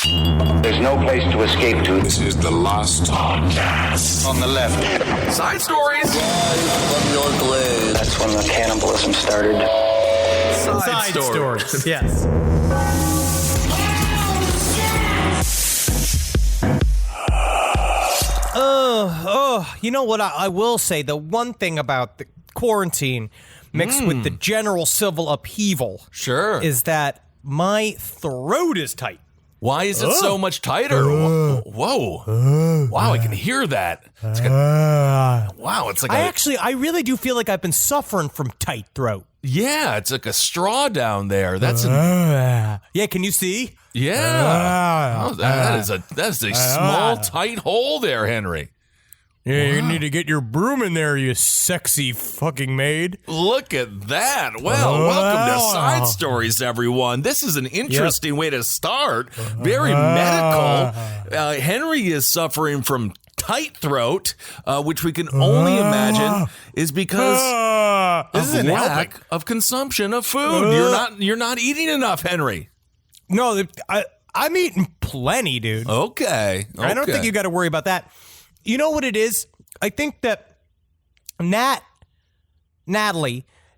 There's no place to escape to. This is the last podcast. On the left. Side stories. From your glade. That's when the cannibalism started. Side stories. Yes. You know what I will say? The one thing about the quarantine mixed with the general civil upheaval is that my throat is tight. Why is it so much tighter? Whoa. Wow, I can hear that. It's like I really do feel like I've been suffering from tight throat. Yeah, it's like a straw down there. That's yeah, can you see? Yeah. That is a small, tight hole there, Henry. Yeah, you need to get your broom in there, you sexy fucking maid. Look at that. Well, welcome to Side Stories, everyone. This is an interesting way to start. Very medical. Henry is suffering from tight throat, which we can only imagine is because of lack of consumption of food. You're not eating enough, Henry. No, I'm eating plenty, dude. Okay. I don't think you got to worry about that. You know what it is? I think that Natalie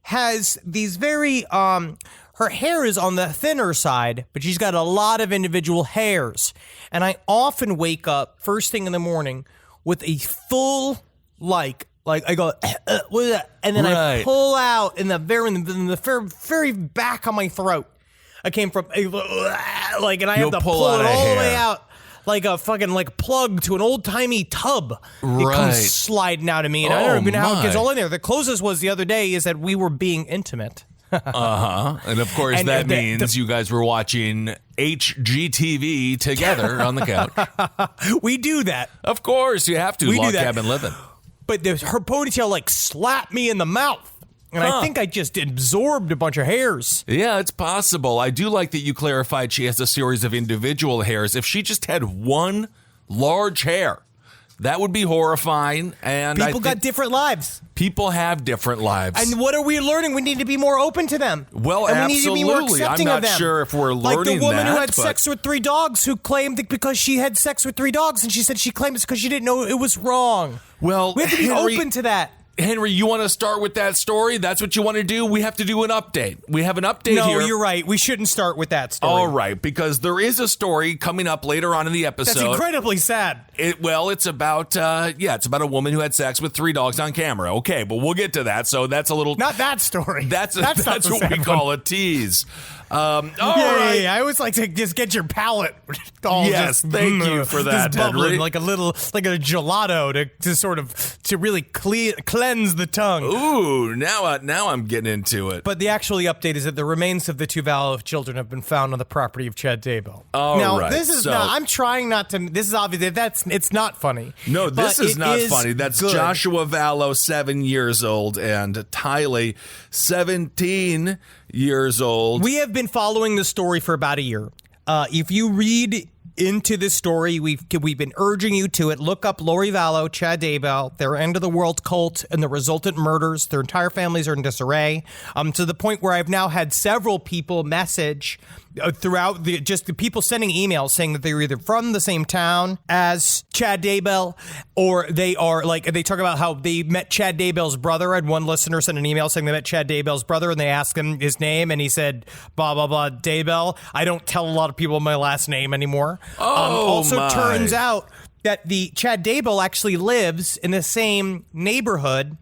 has these very, her hair is on the thinner side, but she's got a lot of individual hairs. And I often wake up first thing in the morning with a full, like I go, what is that? And then I pull out in the very back of my throat. I came from, and I have to pull it all the way out. Like a fucking plug to an old timey tub. It comes sliding out of me, and I don't even know how it gets all in there. The closest was the other day is that we were being intimate. And of course that means you guys were watching HGTV together on the couch. We do that. Of course, you have to. Log cabin living. But her ponytail slapped me in the mouth. And I think I just absorbed a bunch of hairs. Yeah, it's possible. I do like that you clarified she has a series of individual hairs. If she just had one large hair, that would be horrifying. And people got different lives. People have different lives. And what are we learning? We need to be more open to them. Well, and absolutely. We need to be more accepting I'm of them. not sure if we're learning that. Like the woman who had sex with 3 dogs who claimed that because she had sex with 3 dogs, and she said she claimed it's because she didn't know it was wrong. Well, we have to be open to that. Henry, you want to start with that story? That's what you want to do? We have to do an update. We have an update here. No, you're right. We shouldn't start with that story. All right, because there is a story coming up later on in the episode. That's incredibly sad. It's about a woman who had sex with 3 dogs on camera. Okay, but we'll get to that. So that's a little... Not that story. That's what we call a tease. Right. I always like to just get your palate all thank you for that, bubbling, Henry. like a gelato to really cleanse the tongue. Ooh, now I'm getting into it. But the actual update is that the remains of the 2 Vallow children have been found on the property of Chad Daybell. This is I'm trying not to. This is obvious. It's not funny. No, this is not funny. That's good. Joshua Vallow, 7 years old, and Tylee, 17 years old. We have been following this story for about a year. If you read into this story, we've been urging you to it. Look up Lori Vallow, Chad Daybell, their end of the world cult, and the resultant murders. Their entire families are in disarray. To the point where I've now had several people message throughout the people sending emails saying that they're either from the same town as Chad Daybell, or they are they talk about how they met Chad Daybell's brother. I had one listener send an email saying they met Chad Daybell's brother, and they asked him his name, and he said blah blah blah Daybell. I don't tell a lot of people my last name anymore. Turns out that the Chad Daybell actually lives in the same neighborhood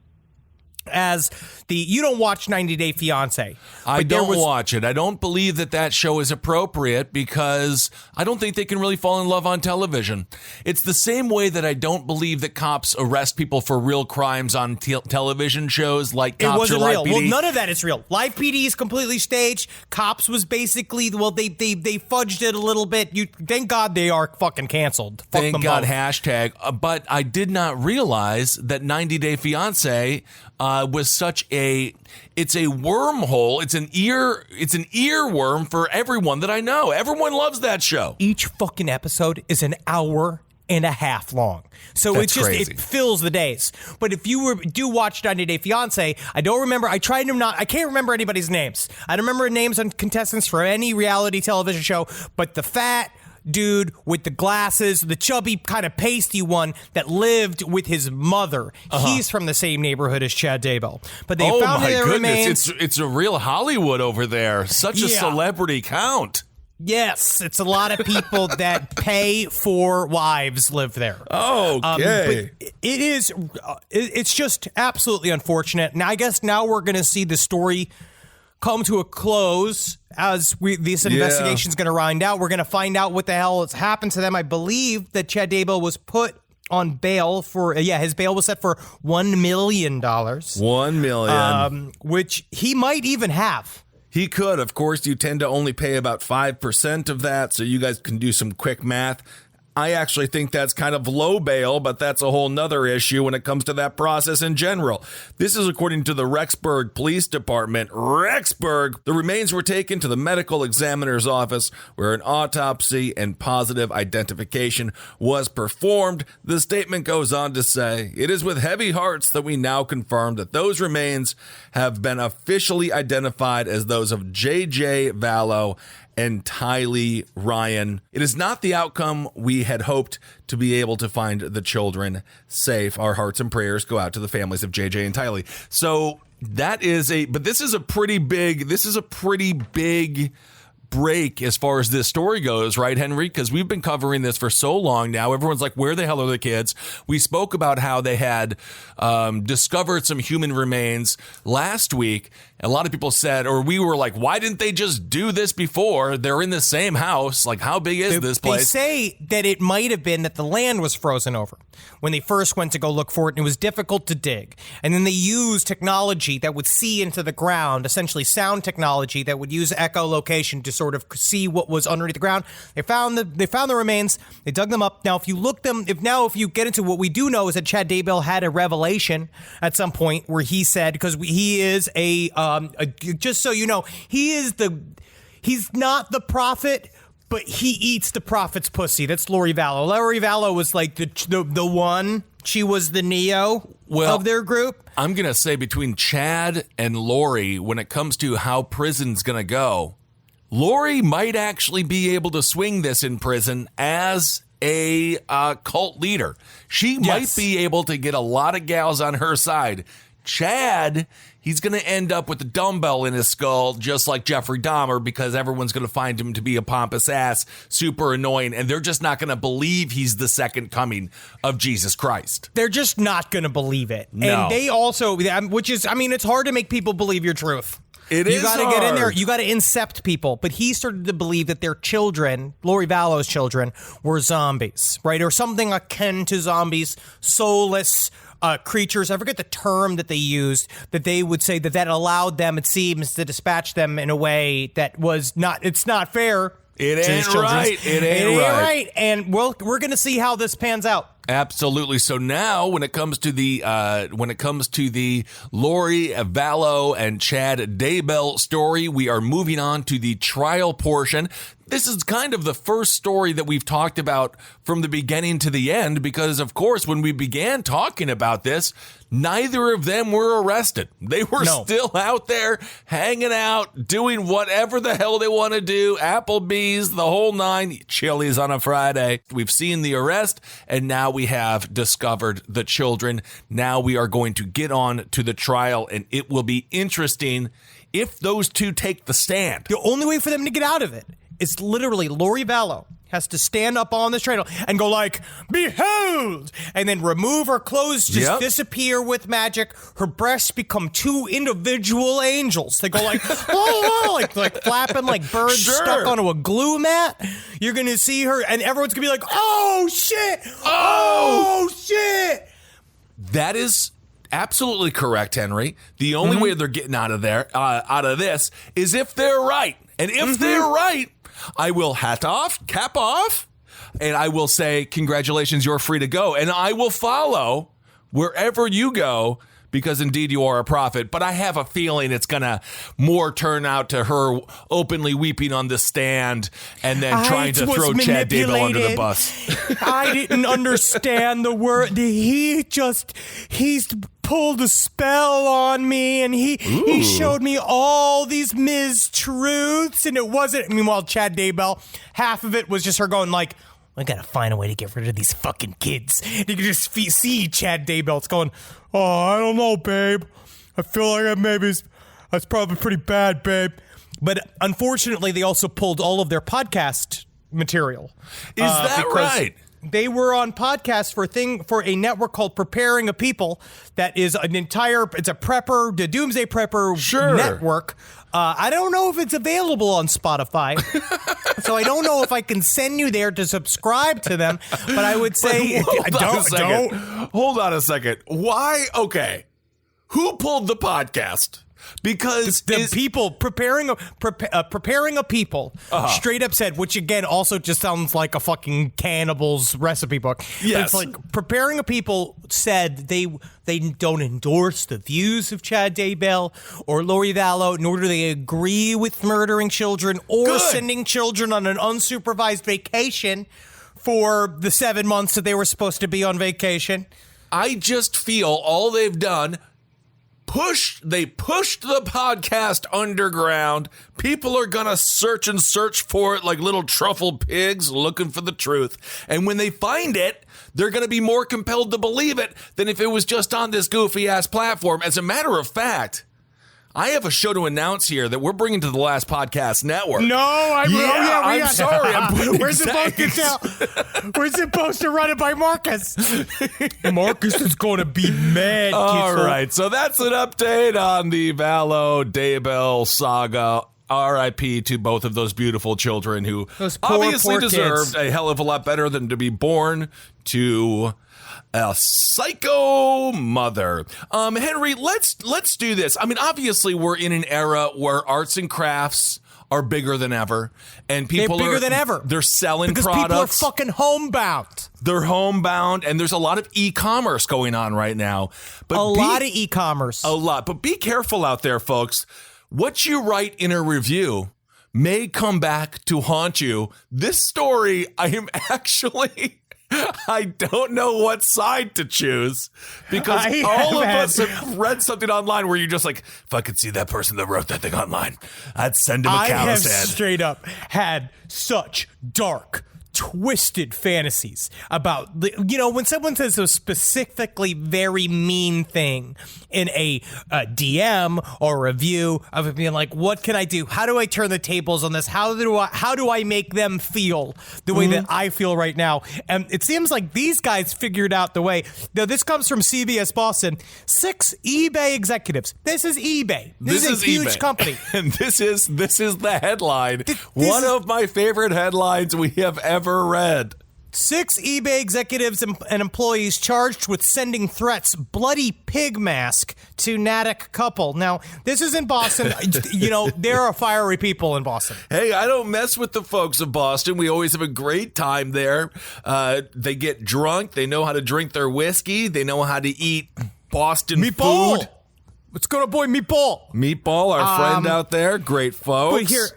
as you don't watch 90 Day Fiancé. I don't watch it. I don't believe that show is appropriate because I don't think they can really fall in love on television. It's the same way that I don't believe that cops arrest people for real crimes on television shows like Cops It wasn't or real. Live PD. Well, none of that is real. Live PD is completely staged. Cops was basically, they fudged it a little bit. Thank God they are fucking canceled. Fuck Thank them God, both. hashtag. But I did not realize that 90 Day Fiancé was such it's a wormhole. It's an earworm for everyone that I know. Everyone loves that show. Each fucking episode is an hour and a half long. So That's crazy. It fills the days. But if you do watch 90 Day Fiancé, I don't remember. I can't remember anybody's names. I don't remember names on contestants for any reality television show, but the fat dude with the glasses, the chubby kind of pasty one that lived with his mother. He's from the same neighborhood as Chad Daybell. But they found their remains. It's a real Hollywood over there. Such a celebrity count. Yes, it's a lot of people that pay for wives live there. Okay. But it's just absolutely unfortunate. Now, I guess now we're going to see the story come to a close as this investigation's going to wind out. We're going to find out what the hell has happened to them. I believe that Chad Daybell was put on bail for, his bail was set for $1 million. $1 million. Which he might even have. He could. Of course, you tend to only pay about 5% of that, so you guys can do some quick math. I actually think that's kind of low bail, but that's a whole nother issue when it comes to that process in general. This is according to the Rexburg Police Department. Rexburg! The remains were taken to the medical examiner's office where an autopsy and positive identification was performed. The statement goes on to say, "It is with heavy hearts that we now confirm that those remains have been officially identified as those of J.J. Vallow and Tylee Ryan. It is not the outcome we had hoped to be able to find the children safe. Our hearts and prayers go out to the families of JJ and Tylee." So that is this is a pretty big break as far as this story goes, right, Henry? Because we've been covering this for so long now. Everyone's like, where the hell are the kids? We spoke about how they had discovered some human remains last week. A lot of people said, or we were like, why didn't they just do this before? They're in the same house. Like, how big is this place? They say that it might have been that the land was frozen over when they first went to go look for it, and it was difficult to dig. And then they used technology that would see into the ground, essentially sound technology that would use echolocation to sort of see what was underneath the ground. They found the remains. They dug them up. Now, if you get into what we do know is that Chad Daybell had a revelation at some point where he said, because he is just so you know, he's not the prophet, but he eats the prophet's pussy. That's Lori Vallow. Lori Vallow was like the one. She was the Neo of their group. I'm going to say between Chad and Lori, when it comes to how prison's going to go, Lori might actually be able to swing this in prison as a cult leader. She might be able to get a lot of gals on her side. Chad, he's going to end up with a dumbbell in his skull, just like Jeffrey Dahmer, because everyone's going to find him to be a pompous ass, super annoying, and they're just not going to believe he's the second coming of Jesus Christ. They're just not going to believe it. No. And they also, it's hard to make people believe your truth. You got to get in there. You got to incept people. But he started to believe that their children, Lori Vallow's children, were zombies, right? Or something akin to zombies, soulless creatures. I forget the term that they used, that they would say that allowed them, it seems, to dispatch them in a way that was not, it's not fair. It ain't right. It ain't right. And we're going to see how this pans out. Absolutely. So now, when it comes to the Lori Vallow and Chad Daybell story, we are moving on to the trial portion. This is kind of the first story that we've talked about from the beginning to the end, because, of course, when we began talking about this, neither of them were arrested. They were still out there hanging out, doing whatever the hell they want to do. Applebee's, the whole nine, Chili's on a Friday. We've seen the arrest, and now we have discovered the children. Now we are going to get on to the trial, and it will be interesting if those two take the stand. The only way for them to get out of it is literally Lori Vallow has to stand up on this trial and go like, behold, and then remove her clothes, just disappear with magic. Her breasts become two individual angels. They go like, oh, like flapping like birds stuck onto a glue mat. You're going to see her, and everyone's going to be like, oh, shit. Oh, shit. That is absolutely correct, Henry. The only way they're getting out of this, is if they're right. And if they're right, I will cap off, and I will say, congratulations, you're free to go. And I will follow wherever you go, because indeed you are a prophet. But I have a feeling it's going to more turn out to her openly weeping on the stand and then trying to throw Chad Daybell under the bus. I didn't understand the word. He's pulled a spell on me, and he showed me all these mistruths, and it wasn't. Meanwhile, Chad Daybell, half of it was just her going like, I gotta find a way to get rid of these fucking kids. You can just see Chad Daybell's going, oh, I don't know, babe. I feel like that's probably pretty bad, babe. But unfortunately, they also pulled all of their podcast material. Is that right? They were on podcasts for a network called Preparing a People. That is it's a prepper, the Doomsday Prepper network. I don't know if it's available on Spotify, so I don't know if I can send you there to subscribe to them. But I would say, don't. Hold on a second. Why? Okay. Who pulled the podcast? Because the people preparing a people straight up said, which again also just sounds like a fucking cannibal's recipe book. Yes. But it's like Preparing a People said they don't endorse the views of Chad Daybell or Lori Vallow, nor do they agree with murdering children or sending children on an unsupervised vacation for the 7 months that they were supposed to be on vacation. I just feel all they've done. They pushed the podcast underground. People are gonna search for it like little truffle pigs looking for the truth. And when they find it, they're gonna be more compelled to believe it than if it was just on this goofy ass platform. As a matter of fact, I have a show to announce here that we're bringing to the Last Podcast Network. No, I'm sorry. We're supposed to run it by Marcus. Marcus is going to be mad. All right, so that's an update on the Vallow Daybell saga. R.I.P. to both of those beautiful children who obviously deserved a hell of a lot better than to be born to a psycho mother. Henry, let's do this. I mean, obviously, we're in an era where arts and crafts are bigger than ever, and they're bigger than ever. They're selling because products. People are fucking homebound. They're homebound, and there's a lot of e-commerce going on right now. But a lot of e-commerce. A lot. But be careful out there, folks. What you write in a review may come back to haunt you. This story, I don't know what side to choose, because all of us have read something online where you're just like, if I could see that person that wrote that thing online, I'd send him a callous head. Straight up had such dark, twisted fantasies about, when someone says a specifically very mean thing in a DM or review of it being like, what can I do? How do I turn the tables on this? How do I make them feel the way that I feel right now? And it seems like these guys figured out the way. Now, this comes from CBS Boston. 6 eBay executives. This is eBay. This is a huge eBay company. And this is the headline. One of my favorite headlines we have ever read. 6 eBay executives and employees charged with sending threats, bloody pig mask to Natick couple. Now, this is in Boston. There are fiery people in Boston. Hey, I don't mess with the folks of Boston. We always have a great time there. They get drunk. They know how to drink their whiskey. They know how to eat Boston meatball. food. Let's go to boy Meatball. Meatball, our friend out there. Great folks. But here,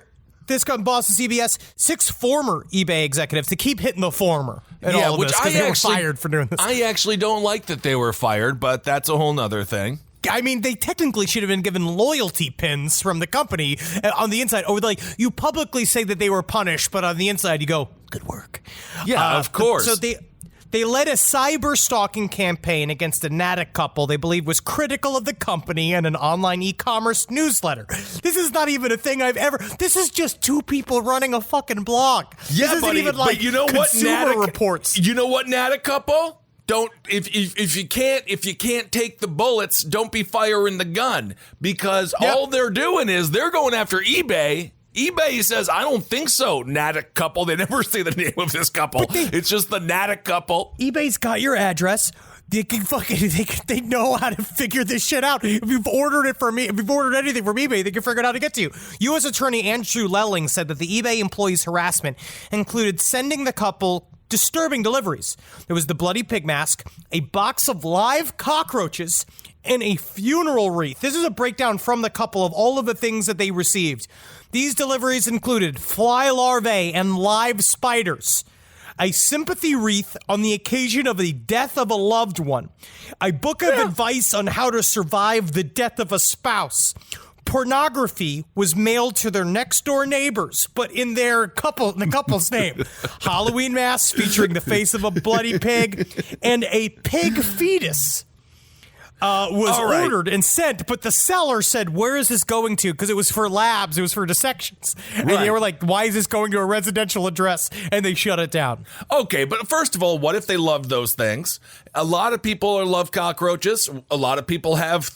this comes Boston CBS, 6 former eBay executives to keep hitting the former. All of which this, they were fired for doing this. I actually don't like that they were fired, but that's a whole nother thing. I mean, they technically should have been given loyalty pins from the company on the inside. Or like, you publicly say that they were punished, but on the inside you go, good work. Yeah, of course. So they led a cyber stalking campaign against a Natick couple they believe was critical of the company and an online e-commerce newsletter. This is not even a thing this is just 2 people running a fucking blog. Yeah, this isn't even like but you know what, Consumer Reports. You know what, Natick couple? Don't if you can't take the bullets, don't be firing the gun, because all they're doing is they're going after eBay. eBay says, I don't think so, Natick couple. They never say the name of this couple. It's just the Natick couple. eBay's got your address. They can they know how to figure this shit out. If you've ordered anything from eBay, they can figure out how to get to you. U.S. Attorney Andrew Lelling said that the eBay employees' harassment included sending the couple disturbing deliveries. There was the bloody pig mask, a box of live cockroaches, and a funeral wreath. This is a breakdown from the couple of all of the things that they received. These deliveries included fly larvae and live spiders. a sympathy wreath on the occasion of the death of a loved one, a book of advice on how to survive the death of a spouse. Pornography was mailed to their next door neighbors, but in the couple's name. Halloween masks featuring the face of a bloody pig and a pig fetus. Was ordered and sent, but the seller said, where is this going to? Because it was for labs, it was for dissections. And they were like, why is this going to a residential address? And they shut it down. Okay, but first of all, what if they loved those things? A lot of people love cockroaches. A lot of people have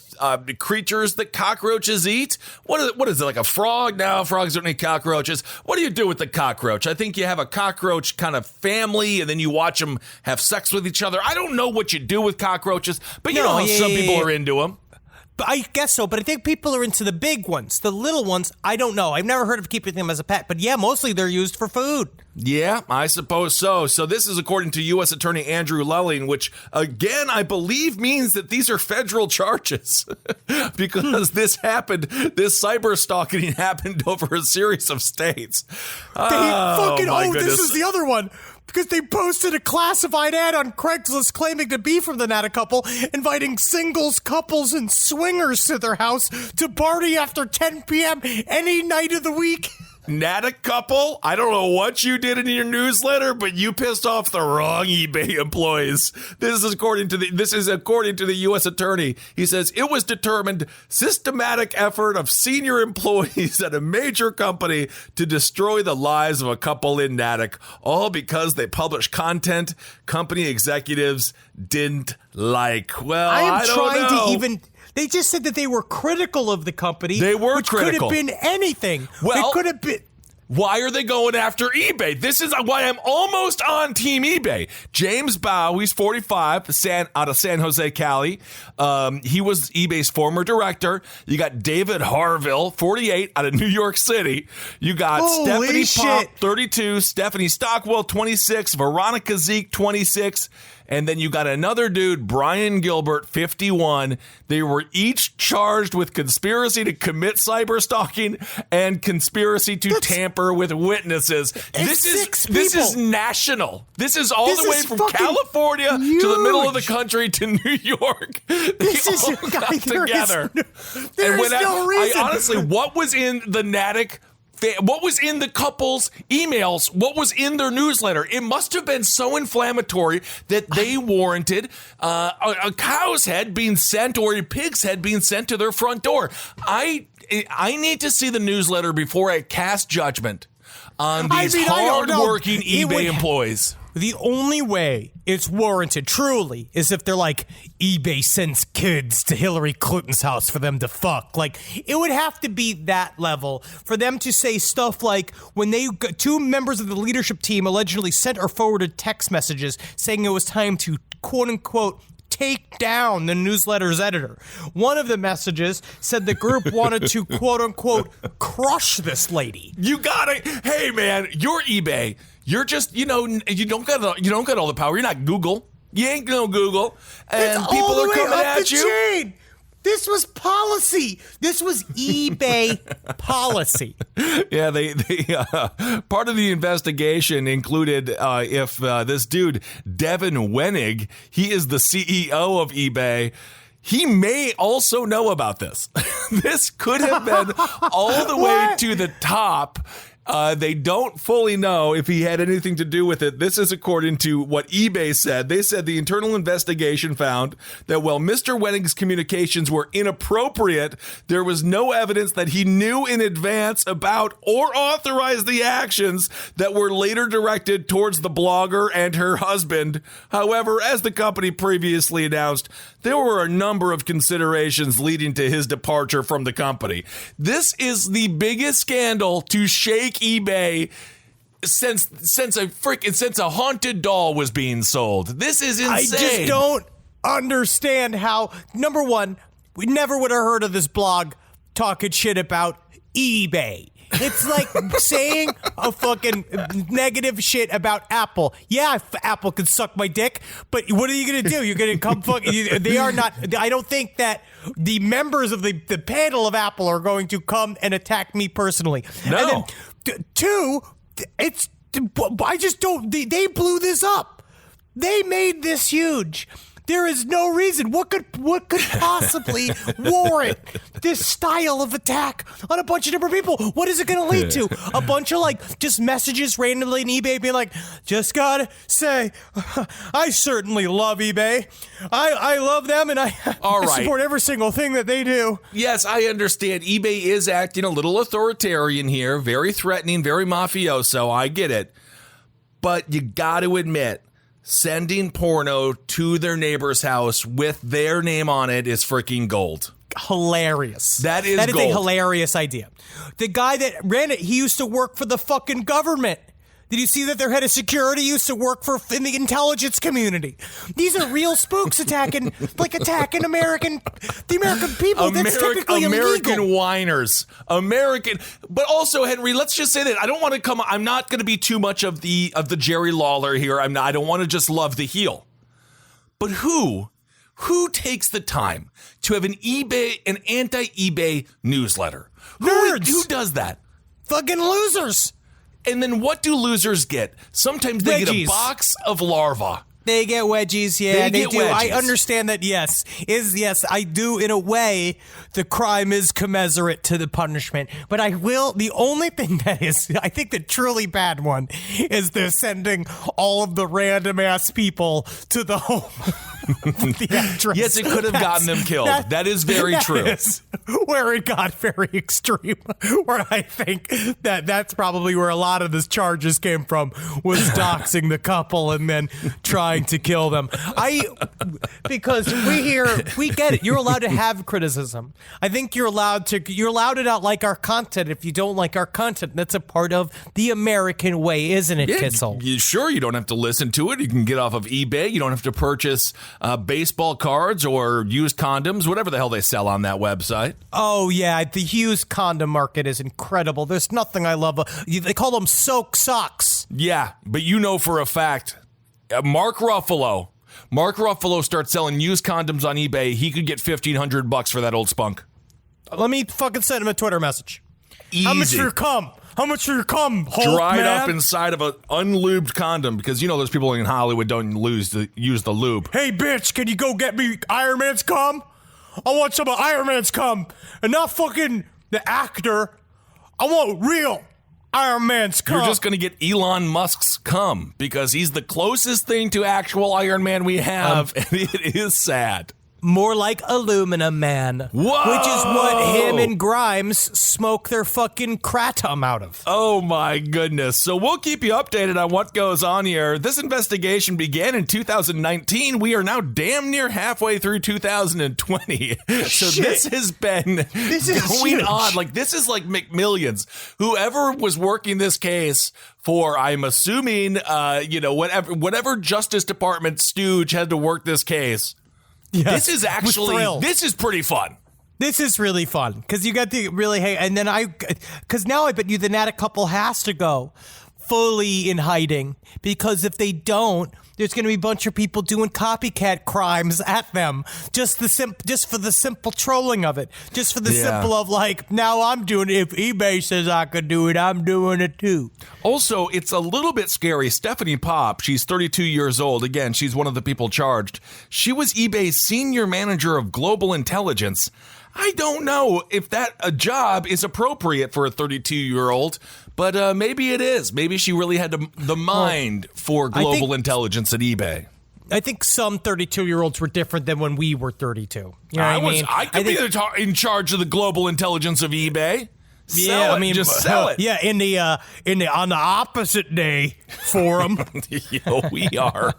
creatures that cockroaches eat. What is it, like a frog? No, frogs don't eat cockroaches. What do you do with the cockroach? I think you have a cockroach kind of family, and then you watch them have sex with each other. I don't know what you do with cockroaches, but you know how some people are into them. I guess so, but I think people are into the big ones. The little ones, I don't know. I've never heard of keeping them as a pet, but yeah, mostly they're used for food. Yeah, I suppose so. So this is according to U.S. Attorney Andrew Lelling, which, again, I believe means that these are federal charges because this cyber stalking happened over a series of states. This is the other one. Because they posted a classified ad on Craigslist claiming to be from the Nata couple, inviting singles, couples, and swingers to their house to party after 10 p.m. any night of the week. Nata couple? I don't know what you did in your newsletter, but you pissed off the wrong eBay employees. This is according to the U.S. Attorney. He says it was determined systematic effort of senior employees at a major company to destroy the lives of a couple in Natick, all because they published content company executives didn't like. Well, I don't know. They just said that they were critical of the company. They were which critical. Could have been anything. Well, it could have been. Why are they going after eBay? This is why I'm almost on Team eBay. James Bao, he's 45, out of San Jose, Cali. He was eBay's former director. You got David Harville, 48, out of New York City. You got Stephanie Pop, 32, Stephanie Stockwell, 26, Veronica Zeke, 26. And then you got another dude, Brian Gilbert, 51. They were each charged with conspiracy to commit cyber stalking and conspiracy to tamper with witnesses. This is national. This is all the way from California huge. to the middle of the country to New York. They all got together. There is no reason. Honestly, what was in the Natick? What was in the couple's emails? What was in their newsletter? It must have been so inflammatory that they warranted a cow's head being sent or a pig's head being sent to their front door. I need to see the newsletter before I cast judgment on these hard-working eBay employees. The only way it's warranted, truly, is if they're like, eBay sends kids to Hillary Clinton's house for them to fuck. Like, it would have to be that level for them to say stuff like, when two members of the leadership team allegedly sent or forwarded text messages saying it was time to, quote-unquote, take down the newsletter's editor. One of the messages said the group wanted to, quote-unquote, crush this lady. You got it. Hey, man, you're eBay. You're just, you don't got all the power. You're not Google. You ain't no Google. And it's people all the are way coming up at the you. Chain. This was policy. This was eBay policy. Yeah, they part of the investigation included if this dude, Devin Wenig, he is the CEO of eBay. He may also know about this. This could have been all the way to the top. They don't fully know if he had anything to do with it. This is according to what eBay said. They said the internal investigation found that while Mr. Wenig's communications were inappropriate, there was no evidence that he knew in advance about or authorized the actions that were later directed towards the blogger and her husband. However, as the company previously announced, there were a number of considerations leading to his departure from the company. This is the biggest scandal to shake eBay since a haunted doll was being sold. This is insane. I just don't understand how, number one, we never would have heard of this blog talking shit about eBay. It's like saying a fucking negative shit about Apple. Yeah, Apple can suck my dick, but what are you going to do? You're going to come they are not, I don't think that the members of the panel of Apple are going to come and attack me personally. No. And then, two, it's I just don't. They blew this up. They made this huge. There is no reason. What could possibly warrant this style of attack on a bunch of different people? What is it going to lead to? A bunch of just messages randomly in eBay being like, just gotta say, I certainly love eBay. I love them, and I support every single thing that they do. Yes, I understand. eBay is acting a little authoritarian here, very threatening, very mafioso. I get it. But you got to admit, sending porno to their neighbor's house with their name on it is freaking gold. Hilarious. That is gold. A hilarious idea. The guy that ran it, he used to work for the fucking government. Did you see that their head of security used to work in the intelligence community? These are real spooks attacking the American people. That's technically American illegal. whiners. But also, Henry, let's just say that I'm not going to be too much of the Jerry Lawler here. I don't want to just love the heel. But who takes the time to have an anti-eBay newsletter? Nerds. Who does that? Fucking losers. And then what do losers get? Sometimes they get a box of larvae. They get wedgies, yeah, they do. Wedgies. I understand that, yes, I do, in a way, the crime is commensurate to the punishment. But the only thing that is, I think the truly bad one is they're sending all of the random-ass people to the home. The address. Yes, it could have gotten them killed. That is very true. Is where it got very extreme. Where I think that's probably where a lot of the charges came from, was doxing the couple and then trying to kill them. Because we get it. You're allowed to have criticism. I think you're allowed to not like our content if you don't like our content. That's a part of the American way, isn't it, Kissel? Sure, you don't have to listen to it. You can get off of eBay. You don't have to purchase baseball cards or used condoms, whatever the hell they sell on that website. Oh, yeah. The used condom market is incredible. There's nothing I love. They call them soak socks. Yeah, but you know for a fact, Mark Ruffalo starts selling used condoms on eBay. He could get $1,500 for that old spunk. Let me fucking send him a Twitter message. Easy. How much for your cum? How much for your cum? Dried up inside of an unlubed condom, because those people in Hollywood don't use the lube. Hey, bitch, can you go get me Iron Man's cum? I want some of Iron Man's cum, and not fucking the actor. I want real Iron Man's cum. You're just going to get Elon Musk's cum, because he's the closest thing to actual Iron Man we have, and it is sad. More like Aluminum Man. Whoa! Which is what him and Grimes smoke their fucking kratom out of. Oh my goodness. So we'll keep you updated on what goes on here. This investigation began in 2019. We are now damn near halfway through 2020. So this has been going on. This is like McMillions. Whoever was working this case for, I'm assuming, whatever Justice Department stooge had to work this case. Yes, this is pretty fun. This is really fun because you got to really hate. And then because now I bet you the Nat couple has to go fully in hiding, because if they don't, there's going to be a bunch of people doing copycat crimes at them just for the simple trolling of it, just for the simple of now I'm doing it. If eBay says I could do it, I'm doing it too. Also, it's a little bit scary. Stephanie Pop, she's 32 years old. Again, she's one of the people charged. She was eBay's senior manager of global intelligence. I don't know if a job is appropriate for a 32-year-old, but maybe it is. Maybe she really had the mind for global intelligence at eBay. I think some 32-year-olds were different than when we were 32. You know I could be in charge of the global intelligence of eBay. Just sell it. Yeah, in the on the opposite day forum. We are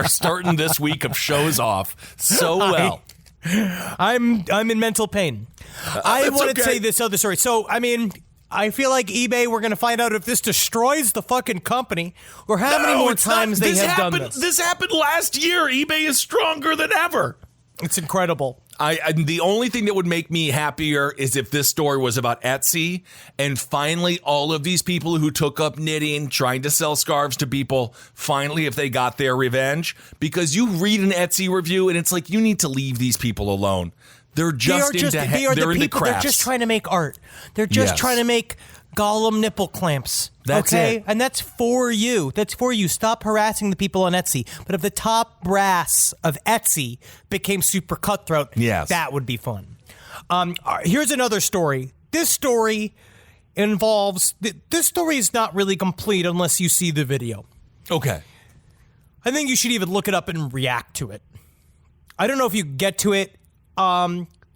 starting this week of shows off so well. I'm in mental pain. I want to say this other story. So, I feel like eBay, we're going to find out if this destroys the fucking company or how many more times they have done this. This happened last year. eBay is stronger than ever. It's incredible. The only thing that would make me happier is if this story was about Etsy, and finally all of these people who took up knitting, trying to sell scarves to people, finally if they got their revenge. Because you read an Etsy review and it's like, you need to leave these people alone. They're just into crafts. They're just trying to make art. They're just trying to make Gollum nipple clamps. That's okay? it. And that's for you. That's for you. Stop harassing the people on Etsy. But if the top brass of Etsy became super cutthroat, yes, that would be fun. Here's another story. This story involves... This story is not really complete unless you see the video. Okay. I think you should even look it up and react to it. I don't know if you get to it.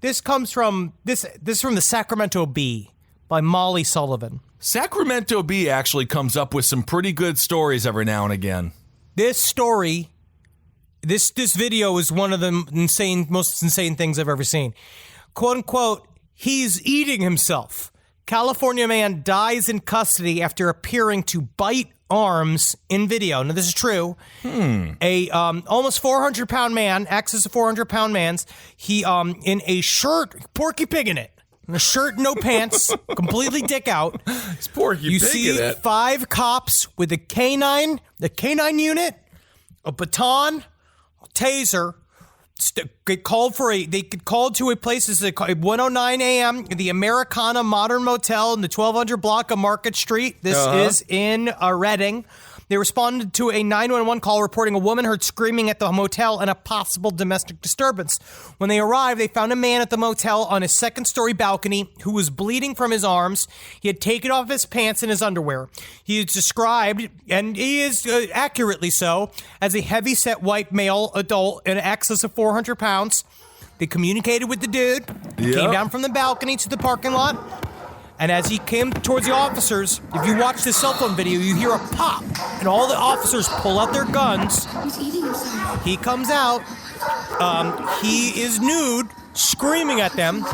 This comes from... This is from the Sacramento Bee by Molly Sullivan. Sacramento Bee actually comes up with some pretty good stories every now and again. This story... This video is one of the most insane things I've ever seen. Quote unquote, he's eating himself. California man dies in custody after appearing to bite arms in video. Now, this is true. A almost 400-pound man, access to 400-pound man's, he in a shirt, Porky Pig in it. In a shirt, no pants, completely dick out. It's Porky You Pig see in it. 5 cops with a canine, the canine unit, a baton, a taser. They called to a place. This is at 1:09 a.m. the Americana Modern Motel in the 1200 block of Market Street. This is in Reading. They responded to a 911 call reporting a woman heard screaming at the motel and a possible domestic disturbance. When they arrived, they found a man at the motel on a second-story balcony who was bleeding from his arms. He had taken off his pants and his underwear. He is described, and he is accurately so, as a heavy-set white male adult in excess of 400 pounds. They communicated with the dude, came down from the balcony to the parking lot. And as he came towards the officers, if you watch the cell phone video, you hear a pop. And all the officers pull out their guns. He's eating himself. He comes out. He is nude, screaming at them.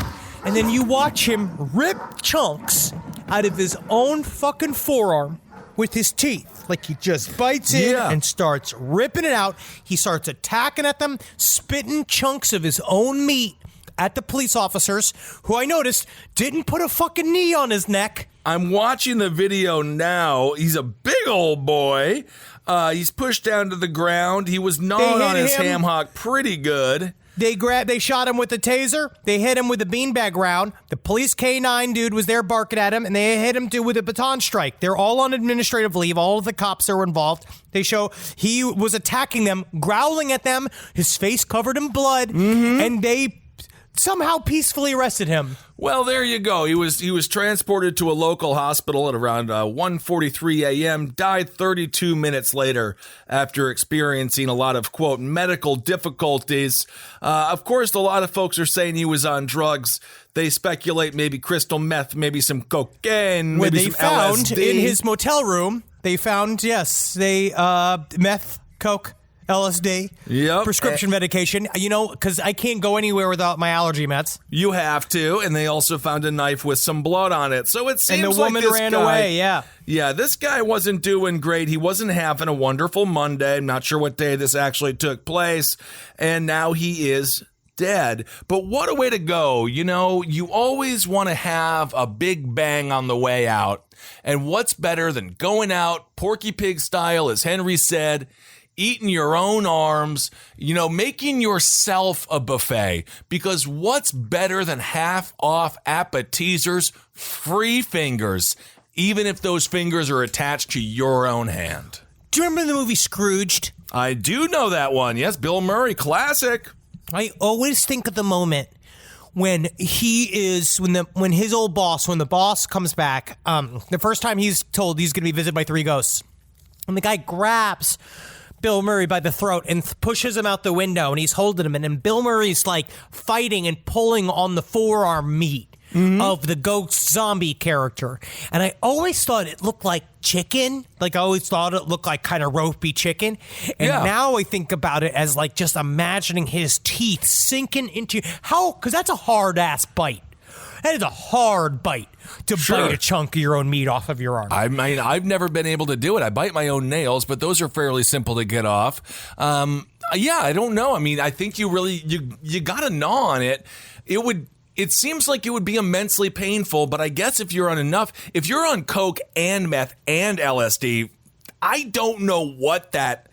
And then you watch him rip chunks out of his own fucking forearm with his teeth. Like he just bites in and starts ripping it out. He starts attacking at them, spitting chunks of his own meat at the police officers, who I noticed didn't put a fucking knee on his neck. I'm watching the video now. He's a big old boy. He's pushed down to the ground. He was gnawing on his ham hock pretty good. They shot him with a taser. They hit him with a beanbag round. The police K9 dude was there barking at him, and they hit him with a baton strike. They're all on administrative leave. All of the cops are involved. They show he was attacking them, growling at them, his face covered in blood, and they somehow peacefully arrested him. Well, there you go. He was transported to a local hospital at around 1:43 a.m., died 32 minutes later after experiencing a lot of, quote, medical difficulties. Of course, a lot of folks are saying he was on drugs. They speculate maybe crystal meth, maybe some cocaine, maybe some LSD. In his motel room, they found, meth, coke, LSD, prescription medication, because I can't go anywhere without my allergy meds. You have to, and they also found a knife with some blood on it. So it seems like the woman ran away, Yeah, this guy wasn't doing great. He wasn't having a wonderful Monday. I'm not sure what day this actually took place, and now he is dead. But what a way to go. You always want to have a big bang on the way out, and what's better than going out, Porky Pig style, as Henry said, eating your own arms, making yourself a buffet. Because what's better than half-off appetizers? Free fingers, even if those fingers are attached to your own hand. Do you remember the movie Scrooged? I do know that one. Yes, Bill Murray, classic. I always think of the moment when when the boss comes back, the first time he's told he's going to be visited by 3 ghosts, and the guy grabs Bill Murray by the throat and pushes him out the window, and he's holding him, and then Bill Murray's like fighting and pulling on the forearm meat of the ghost zombie character. And I always thought it looked like chicken. Like I always thought it looked like kind of ropey chicken. And now I think about it as like just imagining his teeth sinking into because that's a hard ass bite. That is a hard bite to bite a chunk of your own meat off of your arm. I mean, I've never been able to do it. I bite my own nails, but those are fairly simple to get off. I don't know. I mean, I think you got to gnaw on it. It seems like it would be immensely painful, but I guess if you're on coke and meth and LSD, I don't know what that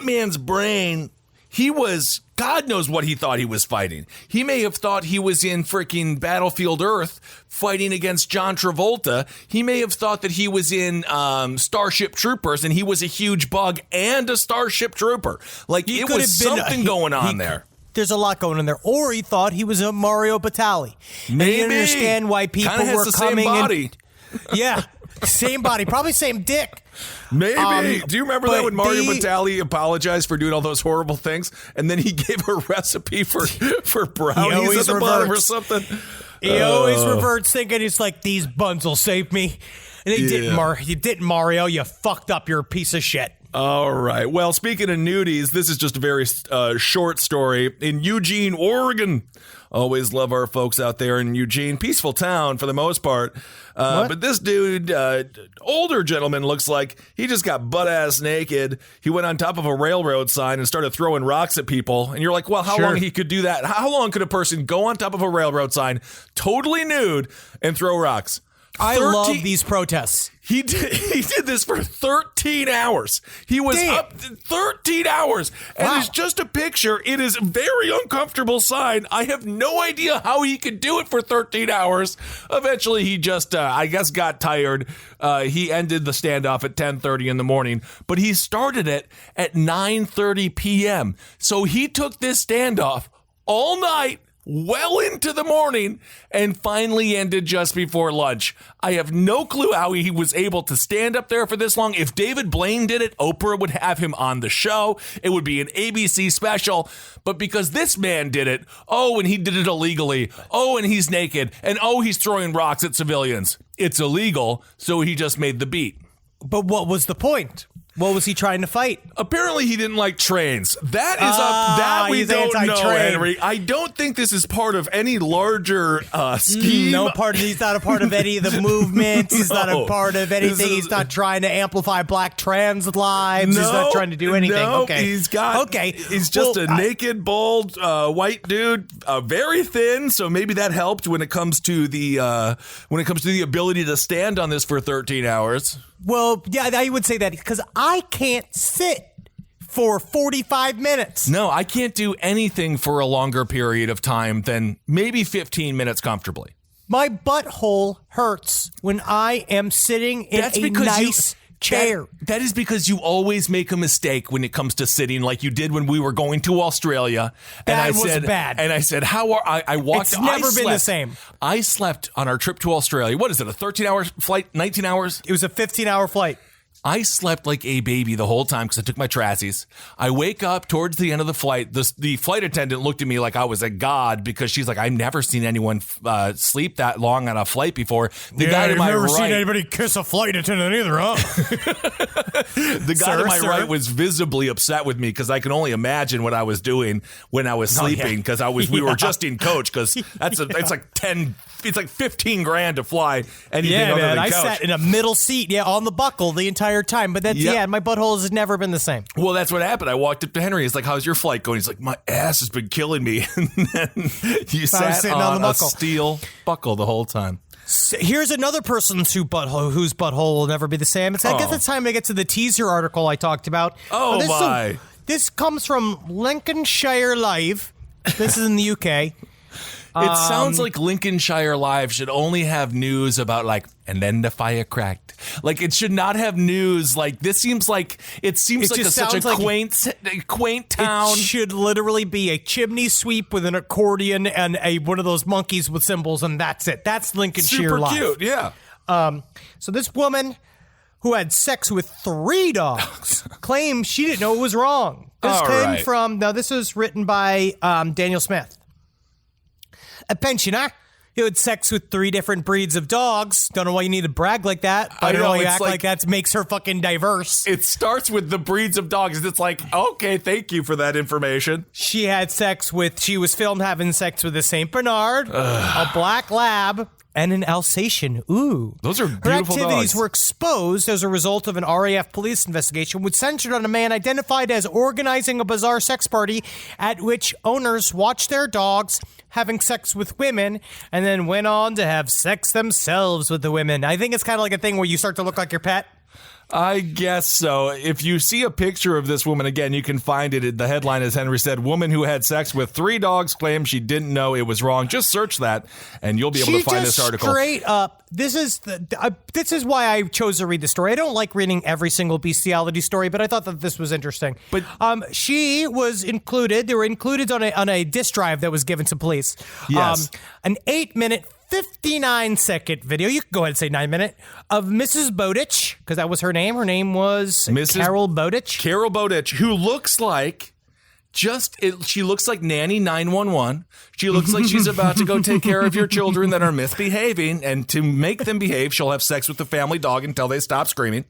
man's brain, he was God knows what he thought he was fighting. He may have thought he was in freaking Battlefield Earth fighting against John Travolta. He may have thought that he was in Starship Troopers and he was a huge bug and a Starship Trooper. Like, it was something going on there. There's a lot going on there. Or he thought he was a Mario Batali. Maybe. He didn't understand why people Kinda were has the coming same body. Yeah, same body, probably same dick. Maybe. Do you remember that when Mario they- Batali apologized for doing all those horrible things, and then he gave a recipe for brownies always at the bottom or reverts. something? He always reverts thinking it's like, these buns will save me. And they didn't, you didn't, Mario. You fucked up. You're a piece of shit. All right. Well, speaking of nudies, this is just a very short story. In Eugene, Oregon. Always love our folks out there in Eugene. Peaceful town for the most part. But this dude, older gentleman, looks like he just got butt-ass naked. He went on top of a railroad sign and started throwing rocks at people. And you're like, well, how long he could do that? How long could a person go on top of a railroad sign, totally nude, and throw rocks? I love these protests. He did this for 13 hours. He was up 13 hours. And it's just a picture. It is a very uncomfortable sign. I have no idea how he could do it for 13 hours. Eventually, he just, I guess, got tired. He ended the standoff at 10:30 in the morning. But he started it at 9:30 p.m. So he took this standoff all night, well into the morning, and finally ended just before lunch. I have no clue how he was able to stand up there for this long. If David Blaine did it, Oprah would have him on the show. It would be an ABC special. But because this man did it, and he did it illegally, and he's naked, and he's throwing rocks at civilians. It's illegal, so he just made the beat. But what was the point? What was he trying to fight? Apparently, he didn't like trains. That is that we don't know, Henry. I don't think this is part of any larger scheme. He's not a part of any of the movements. He's not a part of anything. He's not trying to amplify black trans lives. He's not trying to do anything. He's just a naked, bald, white dude, very thin. So maybe that helped when it comes to the ability to stand on this for 13 hours. Well, yeah, I would say that because I can't sit for 45 minutes. No, I can't do anything for a longer period of time than maybe 15 minutes comfortably. My butthole hurts when I am sitting in a nice chair. That is because you always make a mistake when it comes to sitting, like you did when we were going to Australia. That was bad. And I said, I walked. It's never been the same. I slept on our trip to Australia. What is it, a 13-hour flight, 19 hours? It was a 15-hour flight. I slept like a baby the whole time because I took my trassies. I wake up towards the end of the flight. The flight attendant looked at me like I was a god because she's like, I've never seen anyone sleep that long on a flight before. The guy to my never right, seen anybody kiss a flight attendant either, huh? The guy to my right was visibly upset with me because I can only imagine what I was doing when I was sleeping because we were just in coach because it's like 10. It's like $15,000 to fly anything other than I coach. sat in a middle seat, on the buckle the entire time. But that's my butthole has never been the same. Well, that's what happened. I walked up to Henry. He's like, "How's your flight going?" He's like, "My ass has been killing me." And then you sat on a steel buckle the whole time. So here's another person whose butthole will never be the same. I guess it's time to get to the teaser article I talked about. This comes from Lincolnshire Live. This is in the UK. It sounds like Lincolnshire Live should only have news about and then the fire cracked. Like it should not have news. Like this seems like such a quaint town. It should literally be a chimney sweep with an accordion and one of those monkeys with cymbals, and that's it. That's Lincolnshire Live. Super cute, yeah. So this woman who had sex with 3 dogs claims she didn't know it was wrong. This was written by Daniel Smith. A pensioner who had sex with 3 different breeds of dogs. Don't know why you need to brag like that. I don't know why you act like that makes her fucking diverse. It starts with the breeds of dogs. It's like, okay, thank you for that information. She was filmed having sex with a St. Bernard, a black lab, and an Alsatian. Ooh. Those are beautiful dogs. Her activities were exposed as a result of an RAF police investigation, which centered on a man identified as organizing a bizarre sex party at which owners watched their dogs having sex with women and then went on to have sex themselves with the women. I think it's kind of like a thing where you start to look like your pet. I guess so. If you see a picture of this woman, again, you can find it. The headline, as Henry said, woman who had sex with 3 dogs claims she didn't know it was wrong. Just search that, and you'll be able to find this article. Straight up, this is why I chose to read the story. I don't like reading every single bestiality story, but I thought that this was interesting. But she was included. They were included on a disk drive that was given to police. Yes. An 8-minute. 59-second video, you can go ahead and say 9-minute, of Mrs. Bowditch, because that was her name. Her name was Carol Bowditch. Carol Bowditch, who looks like she looks like Nanny 911. She looks like she's about to go take care of your children that are misbehaving, and to make them behave, she'll have sex with the family dog until they stop screaming.